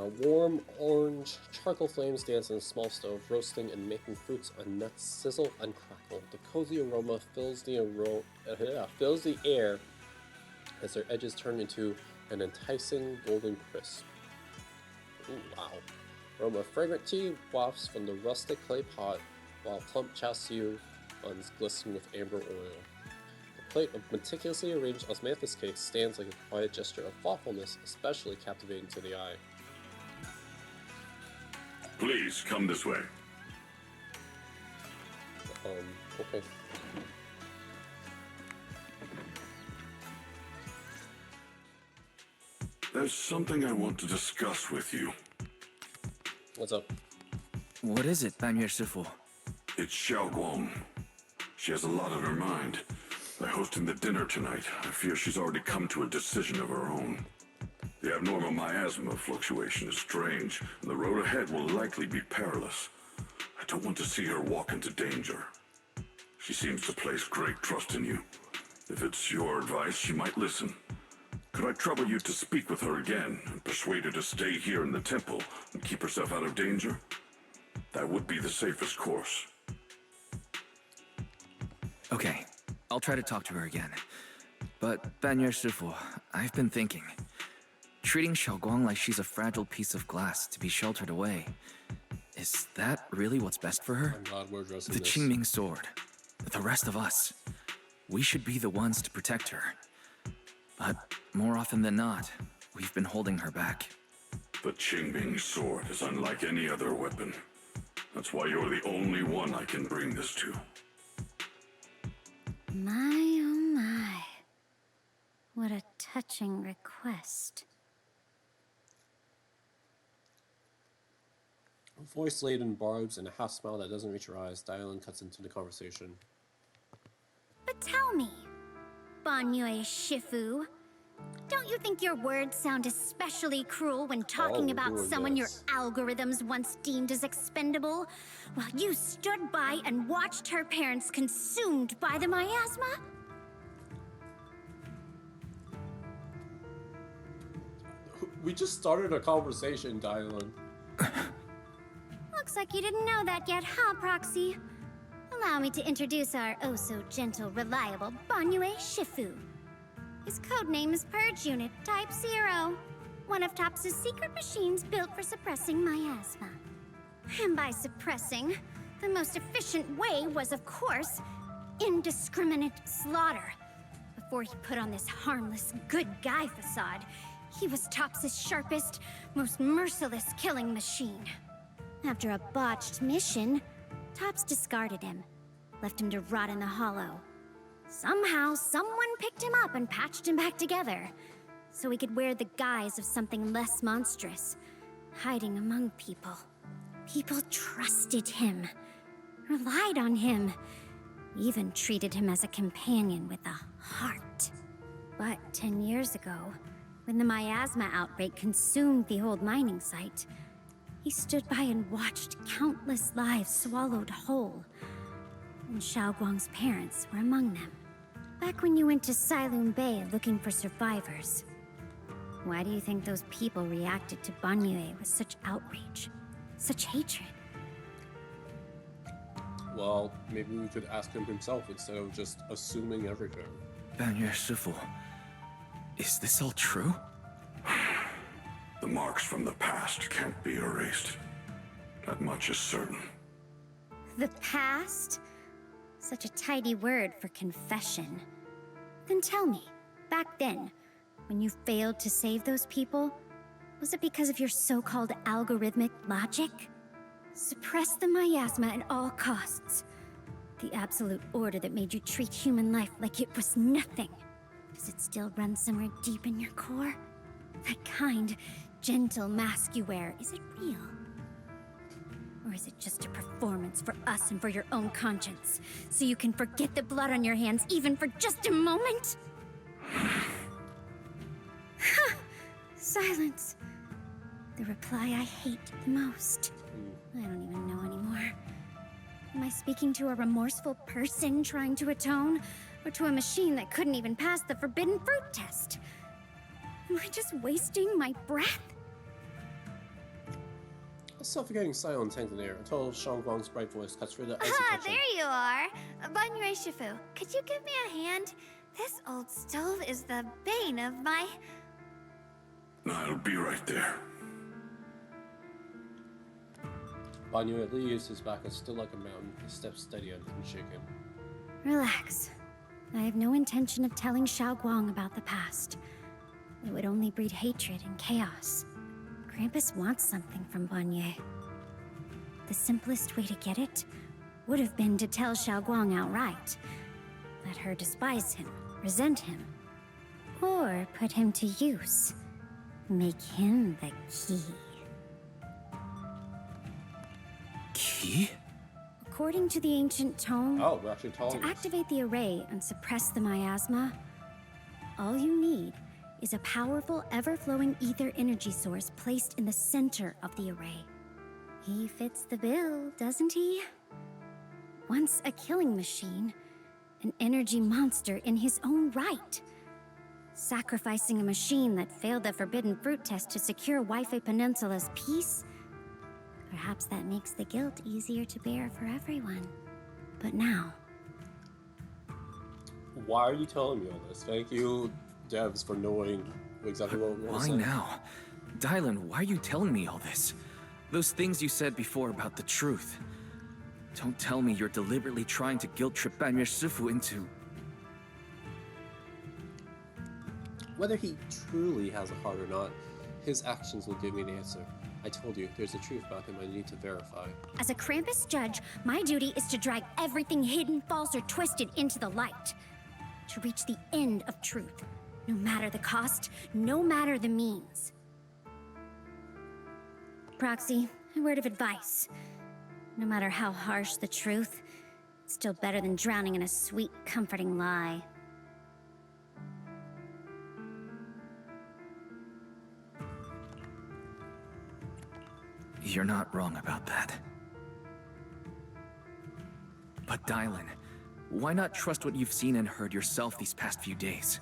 C: Warm orange charcoal flames dance on a small stove, roasting and making fruits and nuts sizzle and crackle. The cozy aroma fills the air as their edges turn into an enticing golden crisp. Ooh, wow. Aroma of fragrant tea wafts from the rustic clay pot, while plump chassis buns glisten with amber oil. The plate of meticulously arranged osmanthus cakes stands like a quiet gesture of thoughtfulness, especially captivating to the eye.
I: Please, come this way.
C: Okay.
I: There's something I want to discuss with you.
C: What's up?
D: What is it, Banyue Shifu?
I: It's Xiaoguang. She has a lot on her mind. By hosting the dinner tonight, I fear she's already come to a decision of her own. The abnormal miasma fluctuation is strange, and the road ahead will likely be perilous. I don't want to see her walk into danger. She seems to place great trust in you. If it's your advice, she might listen. Could I trouble you to speak with her again and persuade her to stay here in the temple and keep herself out of danger? That would be the safest course.
D: Okay, I'll try to talk to her again. But, Banyue Shifu, I've been thinking. Treating Xiaoguang like she's a fragile piece of glass to be sheltered away. Is that really what's best for her?
A: I'm glad we're addressing
D: The
A: this.
D: Qingming sword. The rest of us. We should be the ones to protect her. But more often than not, we've been holding her back.
I: The Qingming sword is unlike any other weapon. That's why you're the only one I can bring this to.
F: My, oh my. What a touching request.
C: Voice-laden barbs and a half-smile that doesn't reach her eyes, Dylan cuts into the conversation.
F: But tell me, Banyue Shifu, don't you think your words sound especially cruel when talking about
C: Lord,
F: someone
C: yes.
F: your algorithms once deemed as expendable, while you stood by and watched her parents consumed by the miasma?
A: We just started a conversation, Dylan.
F: Looks like you didn't know that yet, huh, Proxy? Allow me to introduce our oh-so-gentle, reliable Banyue Shifu. His codename is Purge Unit Type 0, one of TOPS' secret machines built for suppressing miasma. And by suppressing, the most efficient way was, of course, indiscriminate slaughter. Before he put on this harmless, good guy facade, he was TOPS' sharpest, most merciless killing machine. After a botched mission, TOPS discarded him, left him to rot in the hollow. Somehow, someone picked him up and patched him back together, so he could wear the guise of something less monstrous, hiding among people. People trusted him, relied on him, even treated him as a companion with a heart. But 10 years ago, when the miasma outbreak consumed the old mining site, he stood by and watched countless lives swallowed whole. And Xiaoguang's parents were among them. Back when you went to Silum Bay looking for survivors, why do you think those people reacted to Banyue with such outrage, such hatred?
A: Well, maybe we could ask him himself instead of just assuming everything.
D: Banyue Shifu, is this all true?
I: The marks from the past can't be erased. That much is certain.
F: The past? Such a tidy word for confession. Then tell me, back then, when you failed to save those people, was it because of your so-called algorithmic logic? Suppress the miasma at all costs. The absolute order that made you treat human life like it was nothing. Does it still run somewhere deep in your core? That kind, gentle mask you wear, is it real? Or is it just a performance for us and for your own conscience? So you can forget the blood on your hands even for just a moment? Silence. The reply I hate the most. I don't even know anymore. Am I speaking to a remorseful person trying to atone? Or to a machine that couldn't even pass the forbidden fruit test? Am I just wasting my breath?
C: suffocating silence hangs in the air until Shangguang's bright voice cuts through the icy
F: Ah,
C: tension.
F: there you are. Banyue Shifu, could you give me a hand? This old stove is the bane of my...
I: I'll be right there.
C: Banyu leaves his back is still like a mountain, his steps steady and unshaken.
F: Relax. I have no intention of telling Xiaoguang about the past. It would only breed hatred and chaos. Krampus wants something from Banyue. The simplest way to get it would have been to tell Xiaoguang outright. Let her despise him, resent him, or put him to use. Make him the key.
D: Key?
F: According to the ancient tome,
C: Oh, we're actually telling
F: to
C: us.
F: activate the array and suppress the miasma, all you need is a powerful, ever-flowing ether energy source placed in the center of the array. He fits the bill, doesn't he? Once a killing machine, an energy monster in his own right. Sacrificing a machine that failed the forbidden fruit test to secure Waifei Peninsula's peace? Perhaps that makes the guilt easier to bear for everyone. But now...
C: Why are you telling me all this? Thank you, devs, for knowing exactly what we want to
D: Why
C: say.
D: now? Dylan, why are you telling me all this? Those things you said before about the truth. Don't tell me you're deliberately trying to guilt-trip Banyue Shifu into...
C: Whether he truly has a heart or not, his actions will give me an answer. I told you, there's a truth about him I need to verify.
F: As a Krampus judge, my duty is to drag everything hidden, false, or twisted into the light. To reach the end of truth. No matter the cost, no matter the means. Proxy, a word of advice. No matter how harsh the truth, it's still better than drowning in a sweet, comforting lie.
D: You're not wrong about that. But Dylan, why not trust what you've seen and heard yourself these past few days?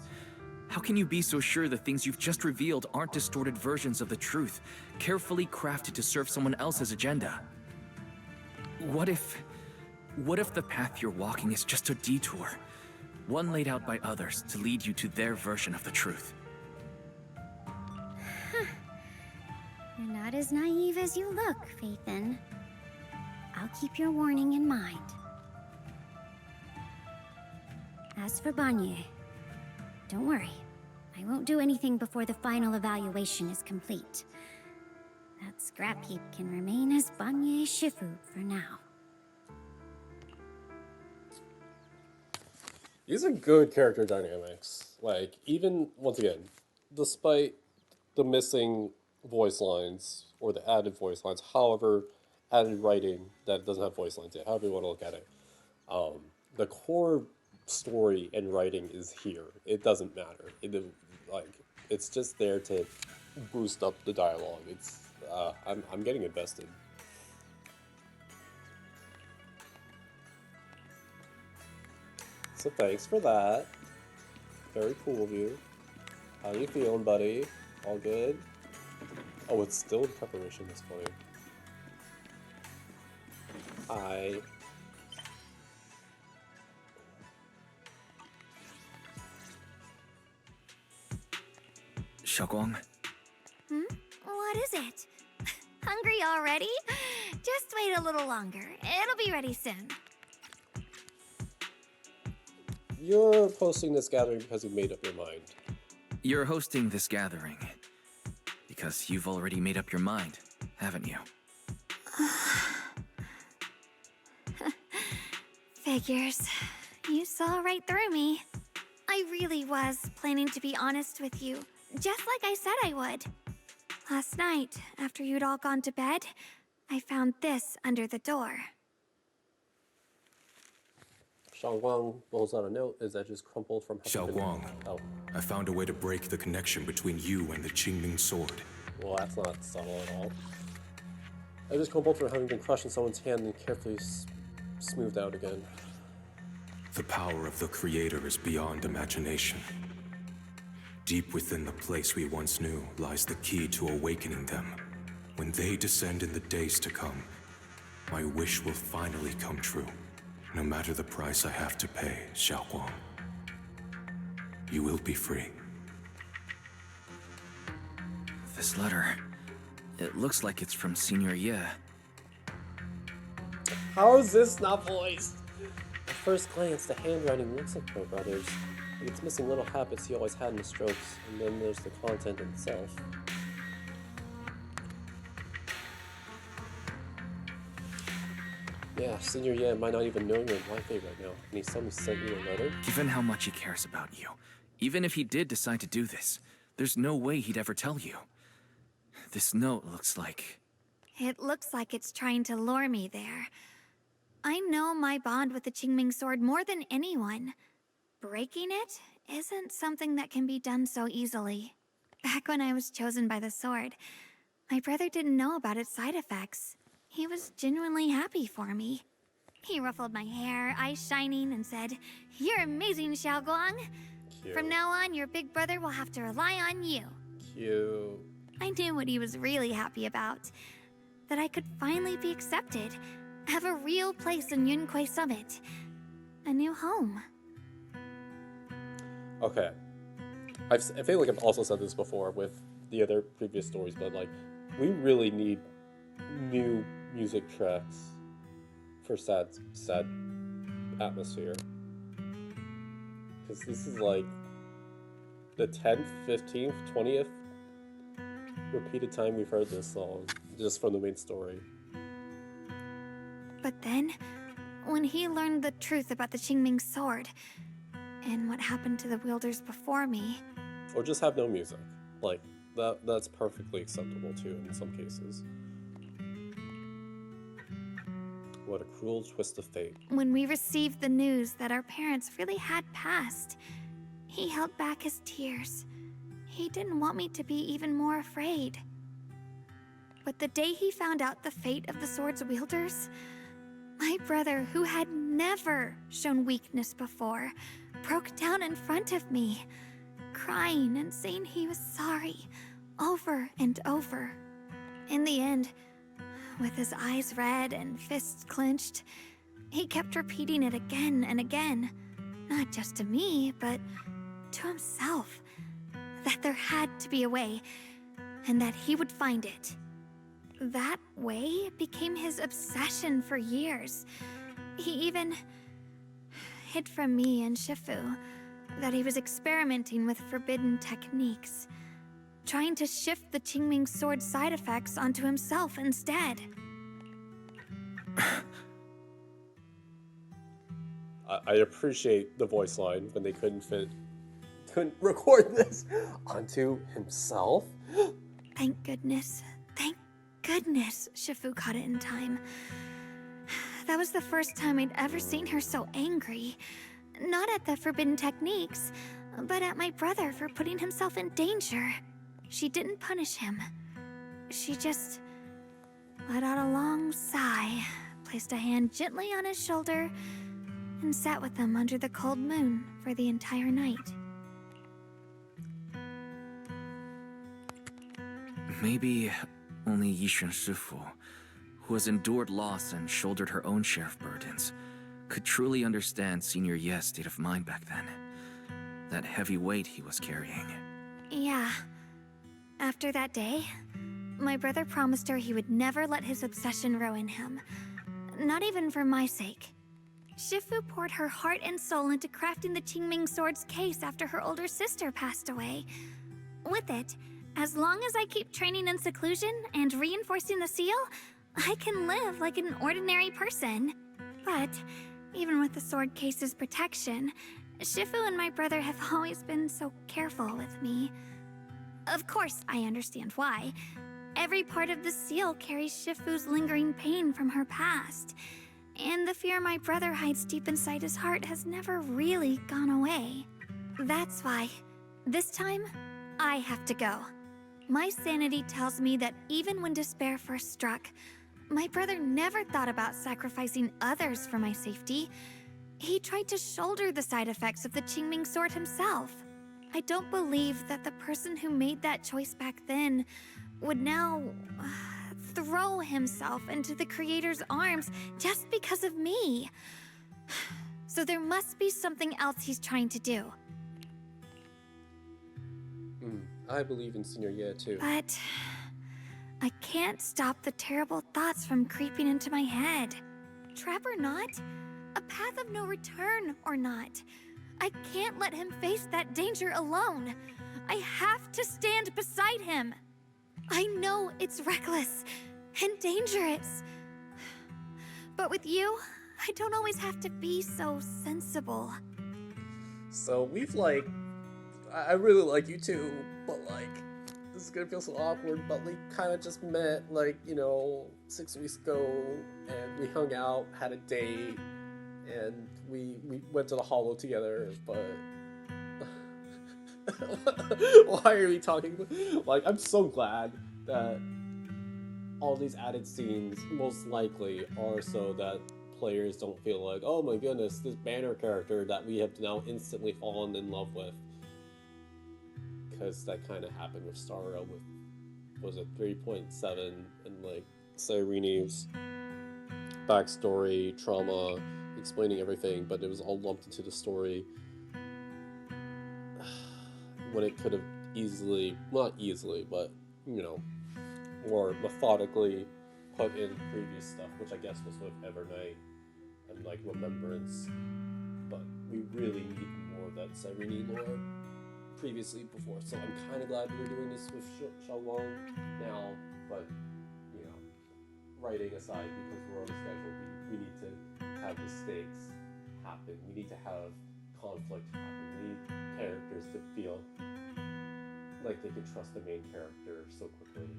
D: How can you be so sure the things you've just revealed aren't distorted versions of the truth, carefully crafted to serve someone else's agenda? What if the path you're walking is just a detour, one laid out by others to lead you to their version of the truth?
F: You're not as naive as you look, Faithin. I'll keep your warning in mind. As for Banyue, don't worry. I won't do anything before the final evaluation is complete. That scrap heap can remain as Banyue Shifu for now.
C: These are good character dynamics. Like, even, once again, despite the missing voice lines, or the added voice lines, however, added writing that doesn't have voice lines yet, however you want to look at it. The core story and writing is here. It doesn't matter. It's just there to boost up the dialogue. It's, I'm getting invested. So thanks for that. Very cool of you. How you feeling, buddy? All good? Oh, it's still in preparation, that's funny. Hi.
D: Xiaoguang,
F: What is it? Hungry already? Just wait a little longer. It'll be ready soon.
C: You're posting this gathering because you made up your mind.
D: you're hosting this gathering because you've already made up your mind, haven't you?
F: Figures. You saw right through me. I really was planning to be honest with you, just like I said I would. Last night, after you'd all gone to bed, I found this under the door.
C: Shangguang rolls out a note. Is that just crumpled from having been-
J: Xiaoguang,
C: Oh,
J: I found a way to break the connection between you and the Qingming sword.
C: well, that's not subtle at all. I just crumpled from having been crushed in someone's hand and carefully smoothed out again.
J: The power of the Creator is beyond imagination. Deep within the place we once knew lies the key to awakening them. When they descend in the days to come, my wish will finally come true. No matter the price I have to pay, Xiaoguang. You will be free.
D: This letter, it looks like it's from Senior Ye.
C: How is this not voiced? At first glance, the handwriting looks like my brother's, but it's missing little habits he always had in the strokes, and then there's the content itself. Yeah, Senior Ye might not even know you're in Waifei right now, and he suddenly sent you a letter?
D: Given how much he cares about you, even if he did decide to do this, there's no way he'd ever tell you. This note looks like...
F: It looks like it's trying to lure me there. I know my bond with the Qingming sword more than anyone. Breaking it isn't something that can be done so easily. Back when I was chosen by the sword, my brother didn't know about its side effects. He was genuinely happy for me. He ruffled my hair, eyes shining, and said, "You're amazing, Xiaoguang.
C: Cute.
F: From now on, your big brother will have to rely on you."
C: Cute.
F: I knew what he was really happy about. That I could finally be accepted, have a real place in Yunquei Summit. A new home.
C: Okay. I feel like I've also said this before with the other previous stories, but like, we really need new music tracks for sad atmosphere. Because this is like the 10th, 15th, 20th repeated time we've heard this song, just from the main story.
F: But then, when he learned the truth about the Qingming sword, and what happened to the wielders before me...
C: Or just have no music. Like, that's perfectly acceptable too in some cases. What a cruel twist of fate.
F: When we received the news that our parents really had passed, he held back his tears. He didn't want me to be even more afraid. But the day he found out the fate of the sword's wielders, my brother, who had never shown weakness before, broke down in front of me, crying and saying he was sorry, over and over. In the end, with his eyes red and fists clenched, he kept repeating it again and again, not just to me, but to himself, that there had to be a way, and that he would find it. That way became his obsession for years. He even hid from me and Shifu that he was experimenting with forbidden techniques, trying to shift the Qingming sword's side effects onto himself instead.
C: I appreciate the voice line when they couldn't record this onto himself.
F: Thank goodness. Thank goodness Shifu caught it in time. That was the first time I'd ever seen her so angry. Not at the forbidden techniques, but at my brother for putting himself in danger. She didn't punish him. She just let out a long sigh, placed a hand gently on his shoulder, and sat with him under the cold moon for the entire night.
D: Maybe only Yishun Shifu, who has endured loss and shouldered her own share of burdens, could truly understand Senior Ye's state of mind back then. That heavy weight he was carrying.
F: Yeah. After that day, my brother promised her he would never let his obsession ruin him. Not even for my sake. Shifu poured her heart and soul into crafting the Qingming sword's case after her older sister passed away. With it, as long as I keep training in seclusion and reinforcing the seal, I can live like an ordinary person. But, even with the sword case's protection, Shifu and my brother have always been so careful with me. Of course, I understand why. Every part of the seal carries Shifu's lingering pain from her past. And the fear my brother hides deep inside his heart has never really gone away. That's why, this time, I have to go. My sanity tells me that even when despair first struck, my brother never thought about sacrificing others for my safety. He tried to shoulder the side effects of the Qingming sword himself. I don't believe that the person who made that choice back then would now throw himself into the creator's arms just because of me. So there must be something else he's trying to do.
C: I believe in Senior Ye too.
F: But I can't stop the terrible thoughts from creeping into my head. Trap or not, a path of no return or not, I can't let him face that danger alone. I have to stand beside him. I know it's reckless and dangerous. But with you, I don't always have to be so sensible.
A: So we've like, I really like you too, but like, this is gonna feel so awkward, but we kind of just met like, 6 weeks ago, and we hung out, had a date, and we went to the Hollow together, but why are we talking? Like, I'm so glad that all these added scenes most likely are so that players don't feel like, oh my goodness, this banner character that we have now instantly fallen in love with. Because that kind of happened with Starro with, was it 3.7, and like Cyrene's backstory, trauma, explaining everything, but it was all lumped into the story when it could have easily, not easily, but more methodically put in previous stuff, which I guess was with Evernight and like Remembrance, but we really need more of that Cyrene lore previously before, so I'm kind of glad we're doing this with Xiaolong now, but writing aside, because we're on a schedule, we need to have the stakes happen, we need to have conflict happen, we need characters to feel like they can trust the main character so quickly.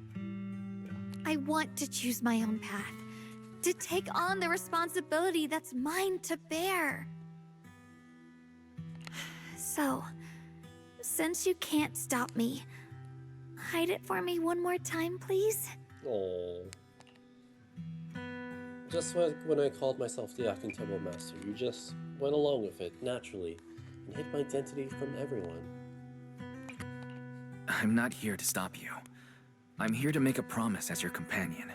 F: I want to choose my own path, to take on the responsibility that's mine to bear. So, since you can't stop me, hide it for me one more time, please?
C: Oh. Just when I called myself the Acting Temple Master, you just went along with it, naturally, and hid my identity from everyone.
D: I'm not here to stop you. I'm here to make a promise as your companion,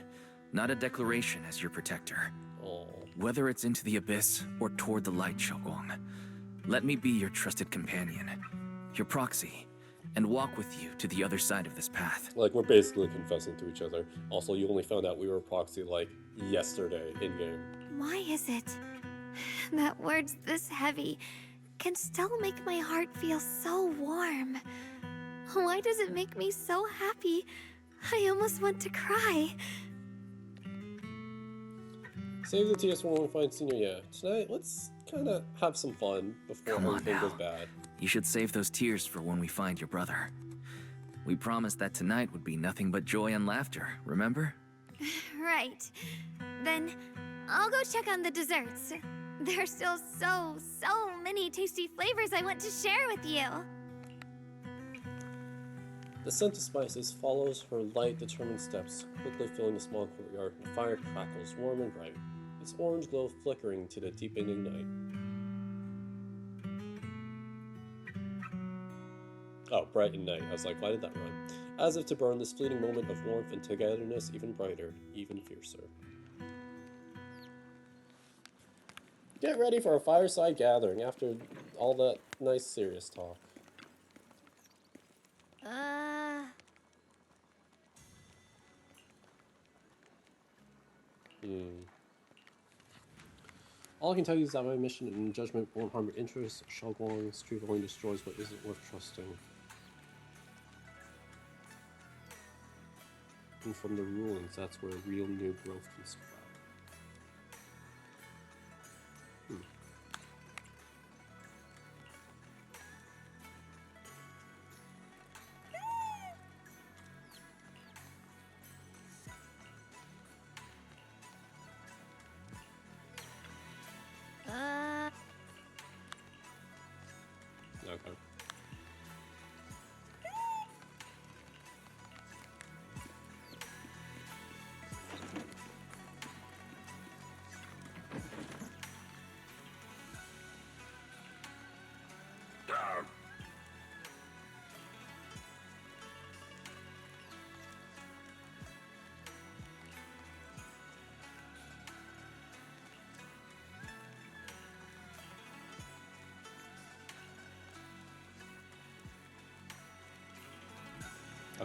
D: not a declaration as your protector.
C: Oh.
D: Whether it's into the abyss or toward the light, Xiaoguang, let me be your trusted companion, your proxy, and walk with you to the other side of this path.
C: Like, we're basically confessing to each other. Also, you only found out we were a proxy, like, yesterday, in-game.
F: Why is it that words this heavy can still make my heart feel so warm? Why does it make me so happy I almost want to cry?
C: Save the tears for when we find Senior Ye. Tonight, let's kind of have some fun before
D: Come on
C: everything
D: now.
C: goes bad.
D: You should save those tears for when we find your brother. We promised that tonight would be nothing but joy and laughter, remember?
F: Right. Then I'll go check on the desserts. There's still so many tasty flavors I want to share with you.
C: The scent of spices follows her light, determined steps, quickly filling the small courtyard, and fire crackles warm and bright, its orange glow flickering to the deepening night. Oh, bright and night. I was like, why did that rhyme? As if to burn this fleeting moment of warmth and togetherness even brighter, even fiercer. Get ready for a fireside gathering after all that nice serious talk. All I can tell you is that my mission and judgment won't harm your interests. Xiaoguang's truth only destroys what isn't worth trusting. And from the ruins, that's where real new growth can sprout. Okay.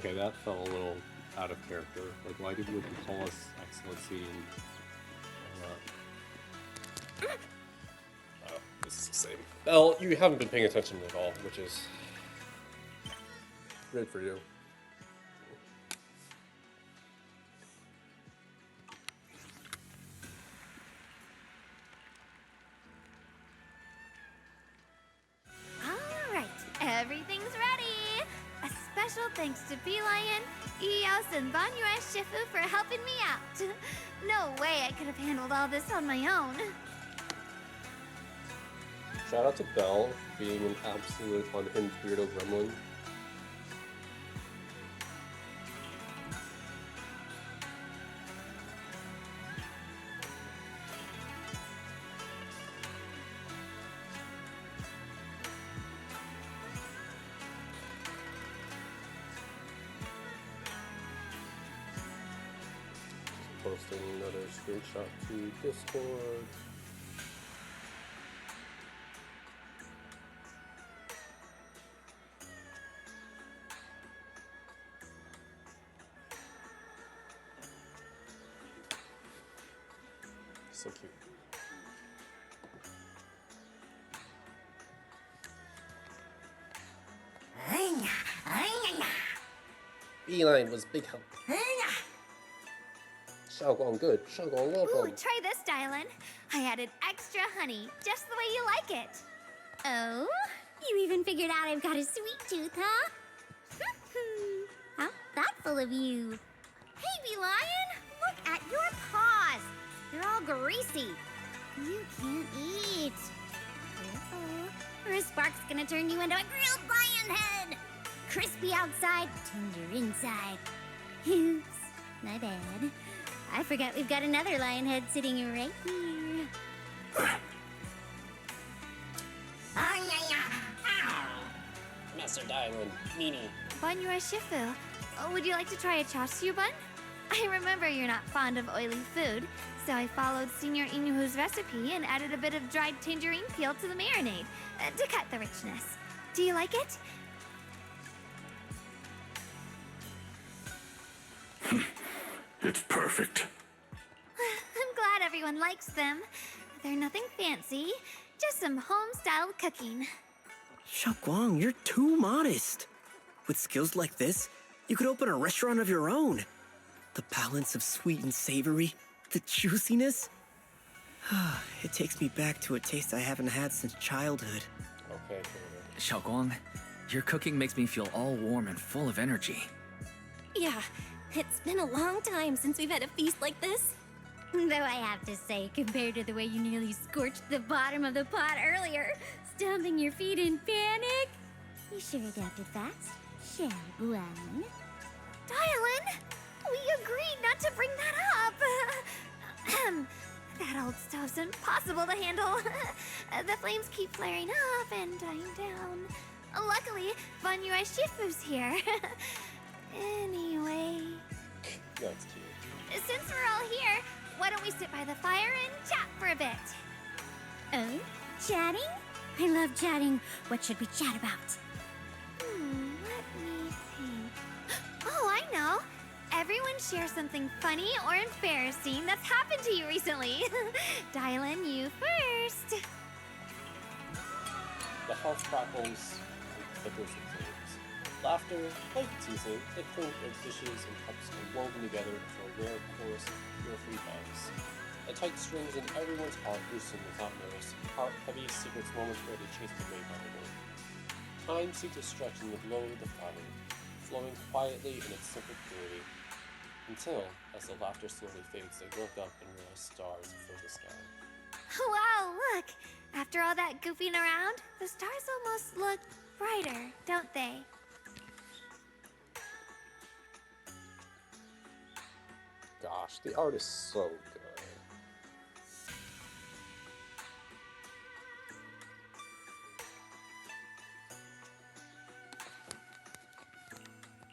A: Okay, that felt a little out of character. Like, why would you call us Excellency and all that? Oh, this is the same. Well, you haven't been paying attention at all, which is great for you.
F: All right, everything's ready. A special thanks to Bee Lion, Eos, and Banyue Shifu for helping me out. No way I could have handled all this on my own.
A: Shout out to Belle being an absolute unhinged weirdo gremlin. Posting another screenshot to Discord. So cute. Beeline was big help. Xiaoguang good. Xiaoguang
F: Ooh,
A: welcome.
F: try this, Dylan. I added extra honey, just the way you like it.
B: Oh? You even figured out I've got a sweet tooth, huh? How thoughtful of you.
F: Hey, Bee Lion, look at your paws. They're all greasy.
B: You can't eat. Uh-oh. Or a spark's gonna turn you into a grilled lion head. Crispy outside, tender inside. Oops, my bad. I forgot we've got another lion head sitting right here.
C: Master Dylan, Meanie.
F: Banyue Shifu, would you like to try a chasu bun? I remember you're not fond of oily food, so I followed Senior Inuhu's recipe and added a bit of dried tangerine peel to the marinade to cut the richness. Do you like it?
I: It's perfect.
F: I'm glad everyone likes them. They're nothing fancy, just some home-styled cooking.
K: Xiaoguang, you're too modest. With skills like this, you could open a restaurant of your own. The balance of sweet and savory, the juiciness. It takes me back to a taste I haven't had since childhood.
A: Okay,
D: Xiaoguang, your cooking makes me feel all warm and full of energy.
B: Yeah, it's been a long time since we've had a feast like this. Though I have to say, compared to the way you nearly scorched the bottom of the pot earlier, stomping your feet in panic, you sure adapted fast, Xiaoguang.
F: Dylan, we agreed not to bring that up. That old stove's impossible to handle. The flames keep flaring up and dying down. Luckily, Banyue Shifu's here. Anyway,
A: that's cute.
F: since we're all here, why don't we sit by the fire and chat for a bit?
B: Oh, chatting? I love chatting. What should we chat about?
F: Let me think. Oh, I know. Everyone share something funny or embarrassing that's happened to you recently. Dylan, you first.
A: The hearth crackles and flickers with flames. Laughter, light teasing, the clink of dishes and cups are woven together into a rare chorus of pure-free buzz. The tight strings in everyone's heart loosen without notice, heart-heavy secrets momentarily chased away by the wind. Time seems to stretch in the glow of the fire, flowing quietly in its simple purity, until, as the laughter slowly fades, they look up and realize stars fill the sky.
F: Wow, look! After all that goofing around, the stars almost look brighter, don't they?
A: Gosh, the art is so good.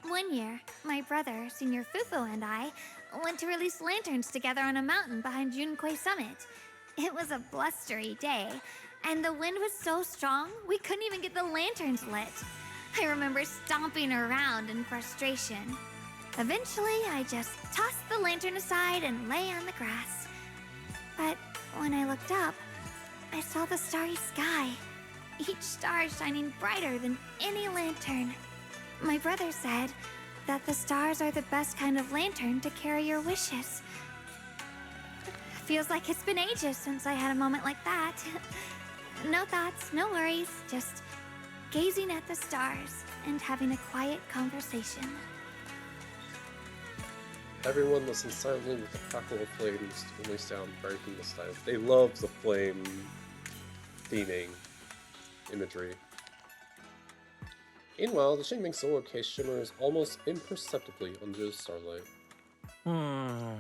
F: One year, my brother, Senior Fufu, and I went to release lanterns together on a mountain behind Junkui Summit. It was a blustery day, and the wind was so strong we couldn't even get the lanterns lit.
B: I remember stomping around in frustration. Eventually, I just tossed the lantern aside and lay on the grass. But when I looked up, I saw the starry sky, each star shining brighter than any lantern. My brother said that the stars are the best kind of lantern to carry your wishes. Feels like it's been ages since I had a moment like that. No thoughts, no worries, just gazing at the stars and having a quiet conversation.
A: Everyone listens silently with the crackle of flames to only sound breaking the silence. They love the flame theming imagery. Meanwhile, the Xingming solar case shimmers almost imperceptibly under the starlight. Oh.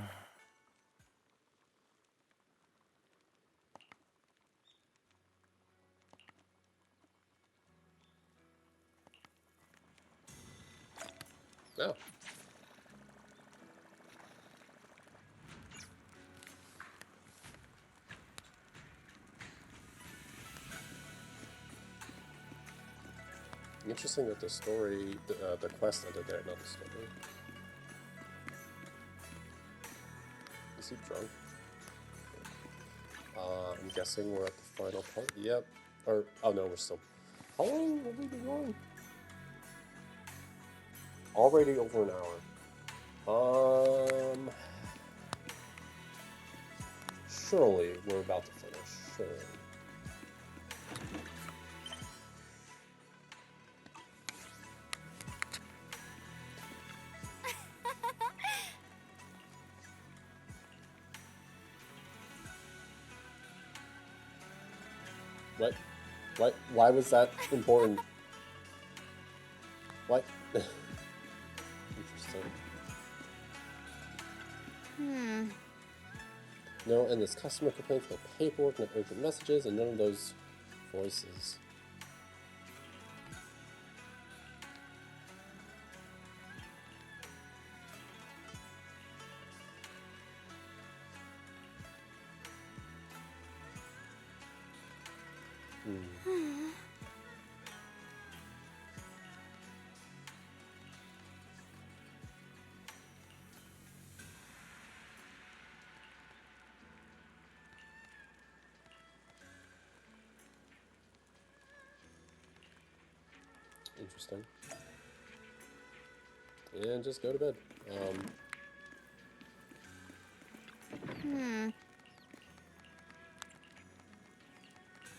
A: Interesting that the story, the quest ended there, not the story. Is he drunk? I'm guessing we're at the final part. Yep. Or, oh no, we're still... How long have we been going? Already over an hour. Surely we're about to finish. Surely. What? What? Why was that important? What? Interesting. No, and this customer complaints about paperwork, no urgent messages, and none of those voices. Interesting. And just go to bed.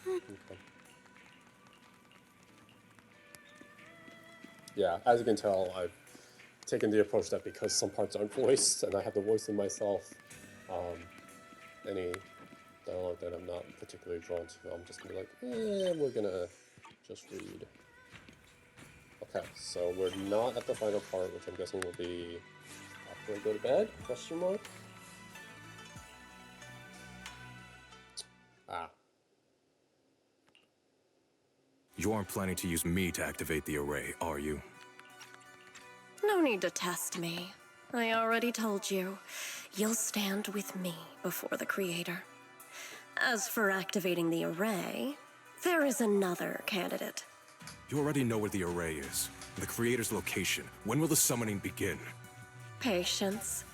A: Okay. Yeah, as you can tell, I've taken the approach that because some parts aren't voiced and I have to voice them myself, any dialogue that I'm not particularly drawn to, I'm just gonna be like, we're gonna just read. Okay, so we're not at the final part, which I'm guessing will be after I go to bed? Question mark? Ah.
J: You aren't planning to use me to activate the array, are you?
L: No need to test me. I already told you. You'll stand with me before the Creator. As for activating the array, there is another candidate.
J: You already know where the array is. The Creator's location. When will the summoning begin?
L: Patience.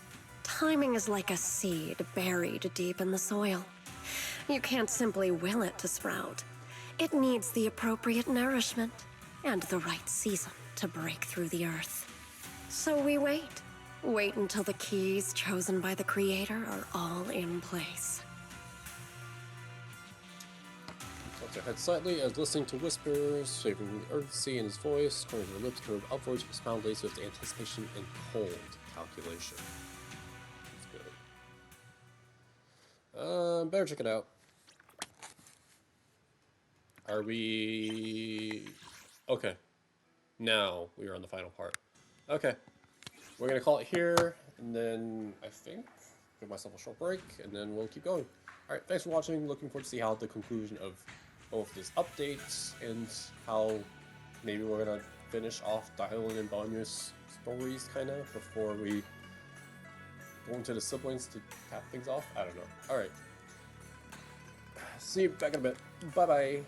L: Timing is like a seed buried deep in the soil. You can't simply will it to sprout. It needs the appropriate nourishment and the right season to break through the earth. So we wait. Wait until the keys chosen by the Creator are all in place.
A: Tilts her head slightly as listening to whispers, shaping the urgency in his voice, turning her lips curve upwards, expound lace with anticipation and cold calculation. That's good. Better check it out. Are we... Okay. Now we are on the final part. Okay. We're going to call it here, and then I think give myself a short break, and then we'll keep going. Alright, thanks for watching. Looking forward to see how the conclusion of both this update and how maybe we're going to finish off Dylan and Banya's stories, kind of, before we go into the siblings to cap things off. I don't know. Alright. See you back in a bit. Bye-bye.